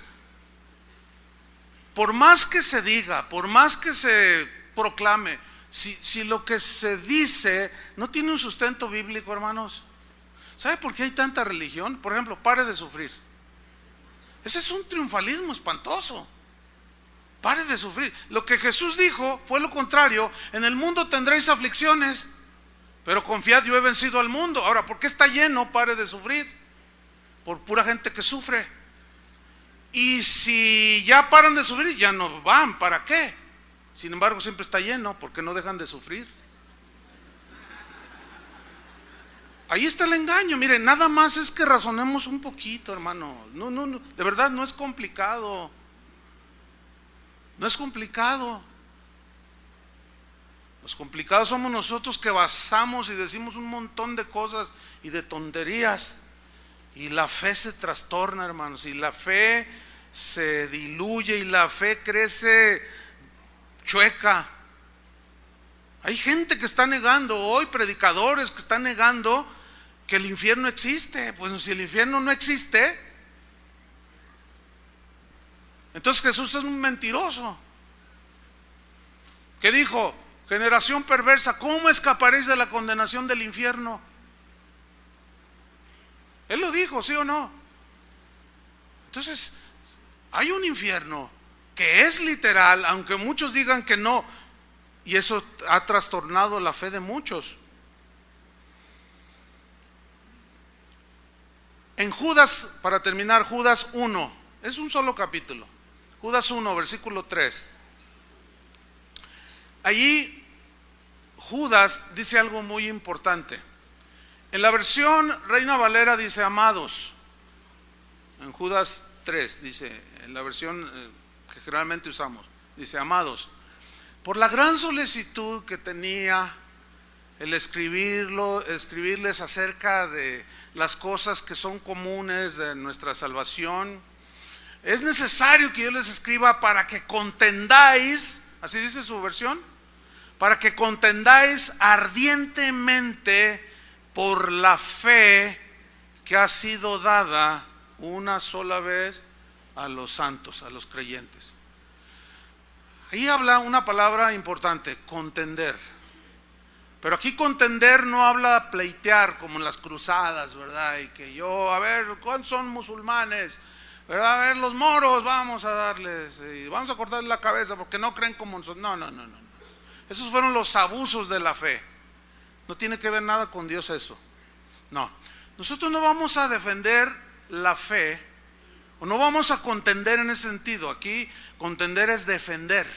por más que se diga, por más que se proclame, si lo que se dice no tiene un sustento bíblico, hermanos, ¿sabe por qué hay tanta religión? Por ejemplo, pare de sufrir. Ese es un triunfalismo espantoso. Pare de sufrir. Lo que Jesús dijo fue lo contrario. En el mundo tendréis aflicciones, pero confiad, yo he vencido al mundo. Ahora, ¿por qué está lleno? Pare de sufrir. Por pura gente que sufre. Y si ya paran de sufrir, ya no van. ¿Para qué? Sin embargo, siempre está lleno porque no dejan de sufrir. Ahí está el engaño. Mire, nada más es que razonemos un poquito, hermano. No, de verdad no es complicado. No es complicado. Los complicados somos nosotros, que basamos y decimos un montón de cosas y de tonterías. Y la fe se trastorna, hermanos. Y la fe se diluye y la fe crece chueca. Hay gente que está negando hoy, predicadores que están negando que el infierno existe. Pues si el infierno no existe, entonces Jesús es un mentiroso. ¿Qué dijo? Generación perversa, ¿cómo escaparéis de la condenación del infierno? Él lo dijo, ¿sí o no? Entonces, hay un infierno que es literal, aunque muchos digan que no, y eso ha trastornado la fe de muchos. En Judas, para terminar, Judas 1, es un solo capítulo. Judas 1, versículo 3. Allí Judas dice algo muy importante. En la versión Reina Valera dice amados. En Judas 3 dice, en la versión que generalmente usamos, dice amados. Por la gran solicitud que tenía el escribirles acerca de las cosas que son comunes de nuestra salvación, es necesario que yo les escriba para que contendáis, así dice su versión, para que contendáis ardientemente por la fe que ha sido dada una sola vez a los santos, a los creyentes. Ahí habla una palabra importante, contender. Pero aquí contender no habla pleitear como en las cruzadas, ¿verdad? Y que yo, a ver, ¿cuántos son musulmanes? ¿Verdad? A ver, los moros, vamos a darles, y vamos a cortarles la cabeza porque no creen como nosotros. No. Esos fueron los abusos de la fe. No tiene que ver nada con Dios eso. No, nosotros no vamos a defender la fe, o no vamos a contender en ese sentido. Aquí contender es defender.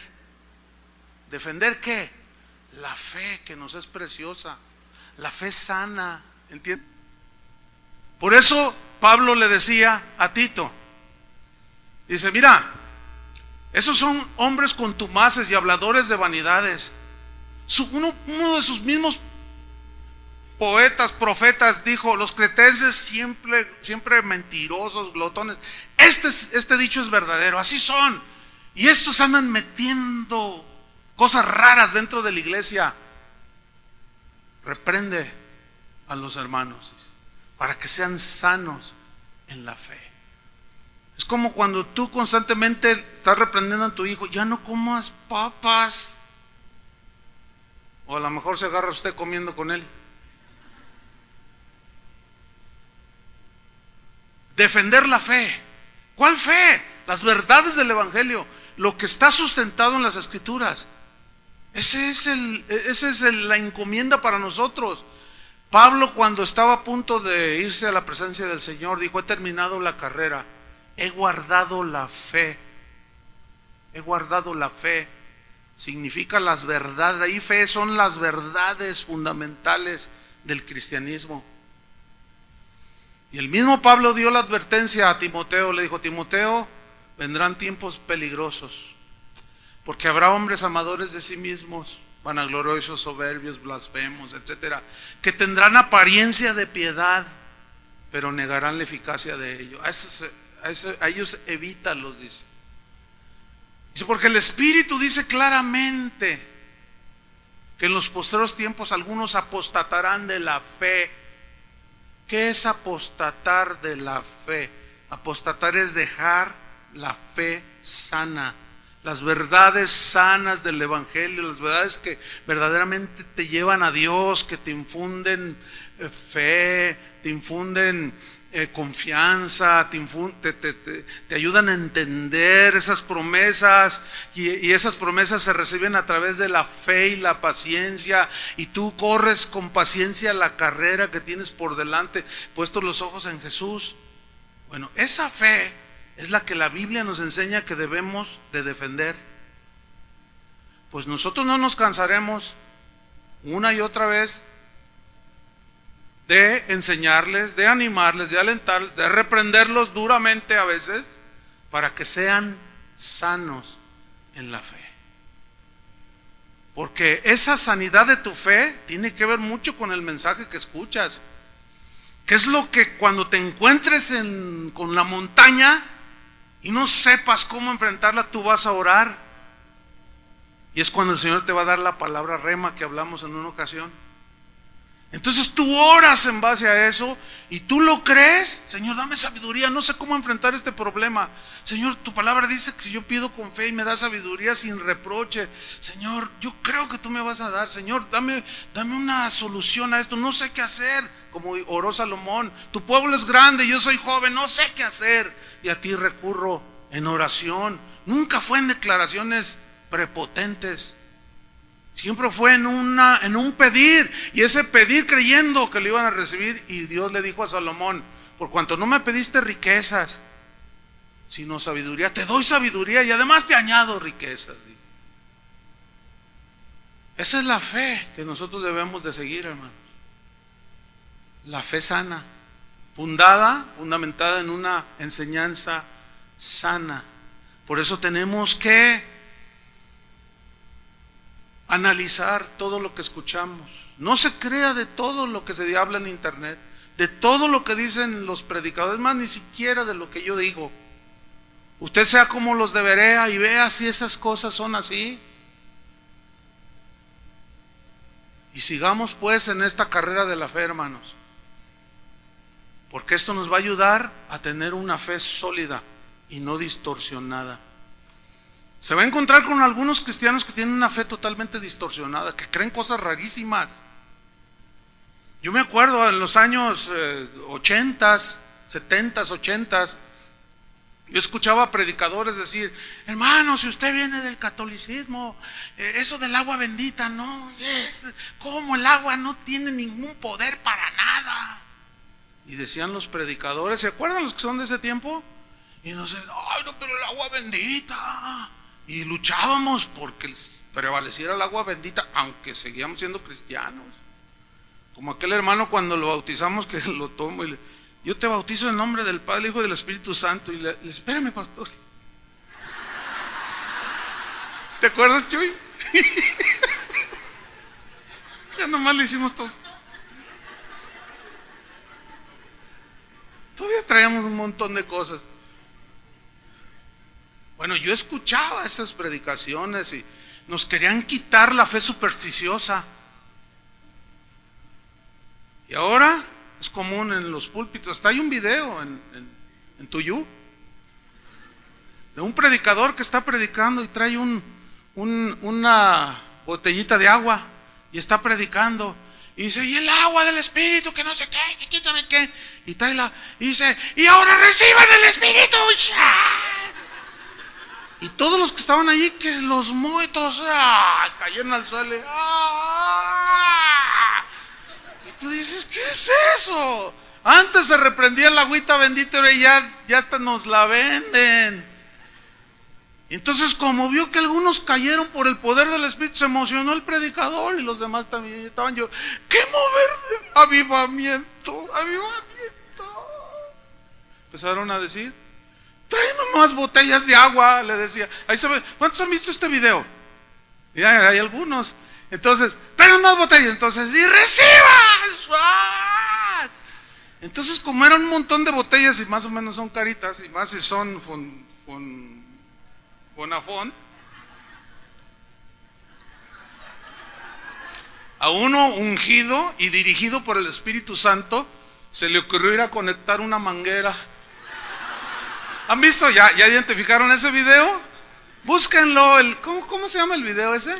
¿Defender qué? La fe que nos es preciosa, la fe sana, ¿entiendes? Por eso Pablo le decía a Tito, dice, mira, esos son hombres contumaces y habladores de vanidades. Uno de sus mismos poetas, profetas dijo, los cretenses siempre mentirosos, glotones. Este dicho es verdadero, así son. Y estos andan metiendo cosas raras dentro de la iglesia. Reprende a los hermanos para que sean sanos en la fe. Es como cuando tú constantemente estás reprendiendo a tu hijo, ya no comas papas. O a lo mejor se agarra usted comiendo con él. Defender la fe. ¿Cuál fe? Las verdades del Evangelio, lo que está sustentado en las Escrituras. Esa es la encomienda para nosotros. Pablo, cuando estaba a punto de irse a la presencia del Señor, dijo, he terminado la carrera, he guardado la fe. He guardado la fe. Significa las verdades. Ahí fe son las verdades fundamentales del cristianismo. Y el mismo Pablo dio la advertencia a Timoteo, le dijo, Timoteo, vendrán tiempos peligrosos, porque habrá hombres amadores de sí mismos, vanagloriosos, soberbios, blasfemos, etcétera, que tendrán apariencia de piedad, pero negarán la eficacia de ello. A ellos evítalos, dice. Dice, porque el Espíritu dice claramente que en los postreros tiempos algunos apostatarán de la fe. ¿Qué es apostatar de la fe? Apostatar es dejar la fe sana, las verdades sanas del Evangelio, las verdades que verdaderamente te llevan a Dios, que te infunden fe, te infunden confianza, te ayudan a entender esas promesas, y esas promesas se reciben a través de la fe y la paciencia, y tú corres con paciencia la carrera que tienes por delante, puestos los ojos en Jesús. Bueno, esa fe es la que la Biblia nos enseña que debemos de defender. Pues nosotros no nos cansaremos una y otra vez de enseñarles, de animarles, de alentarles, de reprenderlos duramente a veces, para que sean sanos en la fe. Porque esa sanidad de tu fe tiene que ver mucho con el mensaje que escuchas. ¿Qué es lo que cuando te encuentres con la montaña y no sepas cómo enfrentarla, tú vas a orar? Y es cuando el Señor te va a dar la palabra rema que hablamos en una ocasión. Entonces tú oras en base a eso y tú lo crees. Señor, dame sabiduría, no sé cómo enfrentar este problema. Señor, tu palabra dice que si yo pido con fe y me da sabiduría sin reproche, Señor, yo creo que tú me vas a dar. Señor, dame una solución a esto, no sé qué hacer. Como oró Salomón, tu pueblo es grande, yo soy joven, no sé qué hacer. Y a ti recurro en oración. Nunca fue en declaraciones prepotentes. Siempre fue en un pedir, y ese pedir creyendo que lo iban a recibir. Y Dios le dijo a Salomón, por cuanto no me pediste riquezas, sino sabiduría, te doy sabiduría y además te añado riquezas. Esa es la fe que nosotros debemos de seguir, hermanos. La fe sana, fundamentada en una enseñanza sana. Por eso tenemos que analizar todo lo que escuchamos. No se crea de todo lo que se habla en internet, de todo lo que dicen los predicadores, más ni siquiera de lo que yo digo. Usted sea como los de Berea y vea si esas cosas son así. Y sigamos pues en esta carrera de la fe, hermanos, porque esto nos va a ayudar a tener una fe sólida y no distorsionada. Se va a encontrar con algunos cristianos que tienen una fe totalmente distorsionada, que creen cosas rarísimas. Yo me acuerdo en los años 80, 70, 80, Yo escuchaba predicadores decir: hermano, si usted viene del catolicismo, eso del agua bendita, no, como el agua no tiene ningún poder para nada. Y decían los predicadores, ¿se acuerdan los que son de ese tiempo? Y nos decían: ay, no, pero el agua bendita. Y luchábamos porque prevaleciera el agua bendita, aunque seguíamos siendo cristianos. Como aquel hermano cuando lo bautizamos, que lo tomo y yo te bautizo en el nombre del Padre, el Hijo y del Espíritu Santo. Y le espérame, pastor. ¿Te acuerdas, Chuy? Ya nomás le hicimos todo. Todavía traíamos un montón de cosas. Bueno, yo escuchaba esas predicaciones y nos querían quitar la fe supersticiosa. Y ahora es común en los púlpitos. Hasta hay un video en Tuyú de un predicador que está predicando y trae una botellita de agua y está predicando. Y dice: y el agua del Espíritu, que no sé qué, que quién sabe qué. Y trae y dice: y ahora reciban el Espíritu. Y todos los que estaban allí, que los muertos cayeron al suelo. Y tú dices: ¿qué es eso? Antes se reprendía la agüita bendita, ahora ya hasta nos la venden. Y entonces, como vio que algunos cayeron por el poder del Espíritu, se emocionó el predicador y los demás también estaban. Yo: ¿qué mover? Avivamiento. Empezaron a decir: tráeme más botellas de agua, le decía. Ahí se ve. ¿Cuántos han visto este video? Ya hay algunos. Entonces, tráeme más botellas. Entonces, y recibas. Entonces, como eran un montón de botellas y más o menos son caritas, y más si son Bonafón, a uno ungido y dirigido por el Espíritu Santo se le ocurrió ir a conectar una manguera. ¿Han visto? ¿Ya identificaron ese video? Búsquenlo. ¿Cómo se llama el video ese?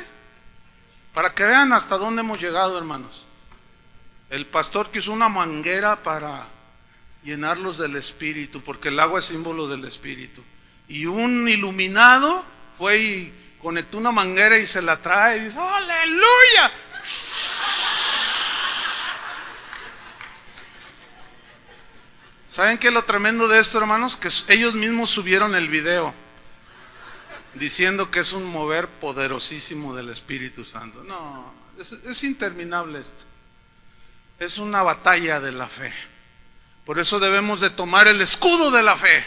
Para que vean hasta dónde hemos llegado, hermanos. El pastor que usó una manguera para llenarlos del Espíritu, porque el agua es símbolo del Espíritu. Y un iluminado fue y conectó una manguera y se la trae y dice: ¡aleluya! ¿Saben qué es lo tremendo de esto, hermanos? Que ellos mismos subieron el video diciendo que es un mover poderosísimo del Espíritu Santo. No, es interminable esto. Es una batalla de la fe. Por eso debemos de tomar el escudo de la fe,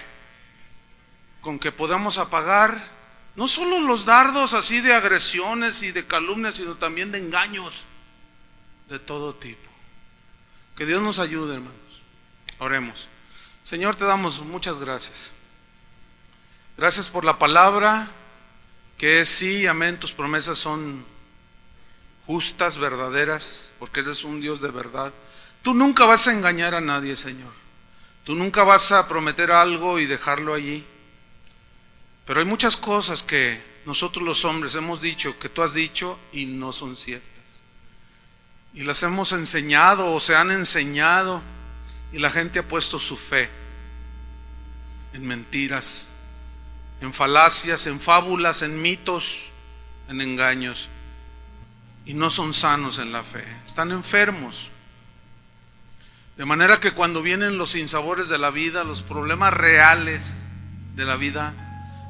con que podamos apagar no solo los dardos así de agresiones y de calumnias, sino también de engaños de todo tipo. Que Dios nos ayude, hermanos. Oremos. Señor, te damos muchas gracias. Gracias por la palabra, que es sí, amén, tus promesas son justas, verdaderas, porque eres un Dios de verdad. Tú nunca vas a engañar a nadie, Señor. Tú nunca vas a prometer algo y dejarlo allí. Pero hay muchas cosas que nosotros los hombres hemos dicho, que tú has dicho y no son ciertas. Y las hemos enseñado o se han enseñado, y la gente ha puesto su fe en mentiras, en falacias, en fábulas, en mitos, en engaños. Y no son sanos en la fe, están enfermos. De manera que cuando vienen los sinsabores de la vida, los problemas reales de la vida,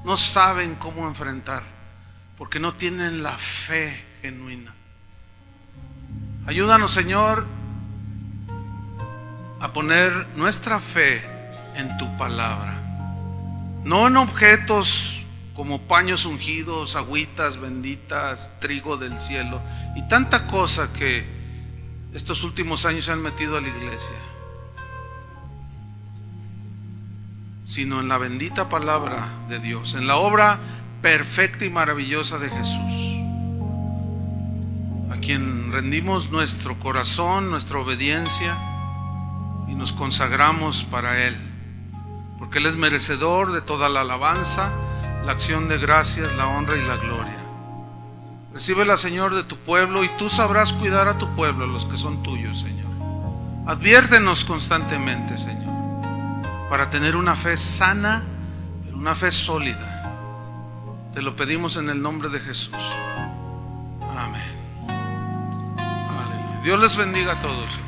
no saben cómo enfrentar, porque no tienen la fe genuina. Ayúdanos, Señor, a poner nuestra fe en tu palabra, no en objetos como paños ungidos, agüitas benditas, trigo del cielo y tanta cosa que estos últimos años se han metido a la iglesia, sino en la bendita palabra de Dios, en la obra perfecta y maravillosa de Jesús, a quien rendimos nuestro corazón, nuestra obediencia, y nos consagramos para Él, porque Él es merecedor de toda la alabanza, la acción de gracias, la honra y la gloria. Recíbela, Señor, de tu pueblo, y tú sabrás cuidar a tu pueblo, los que son tuyos, Señor. Adviértenos constantemente, Señor, para tener una fe sana, una fe sólida. Te lo pedimos en el nombre de Jesús. Amén. Aleluya. Dios les bendiga a todos.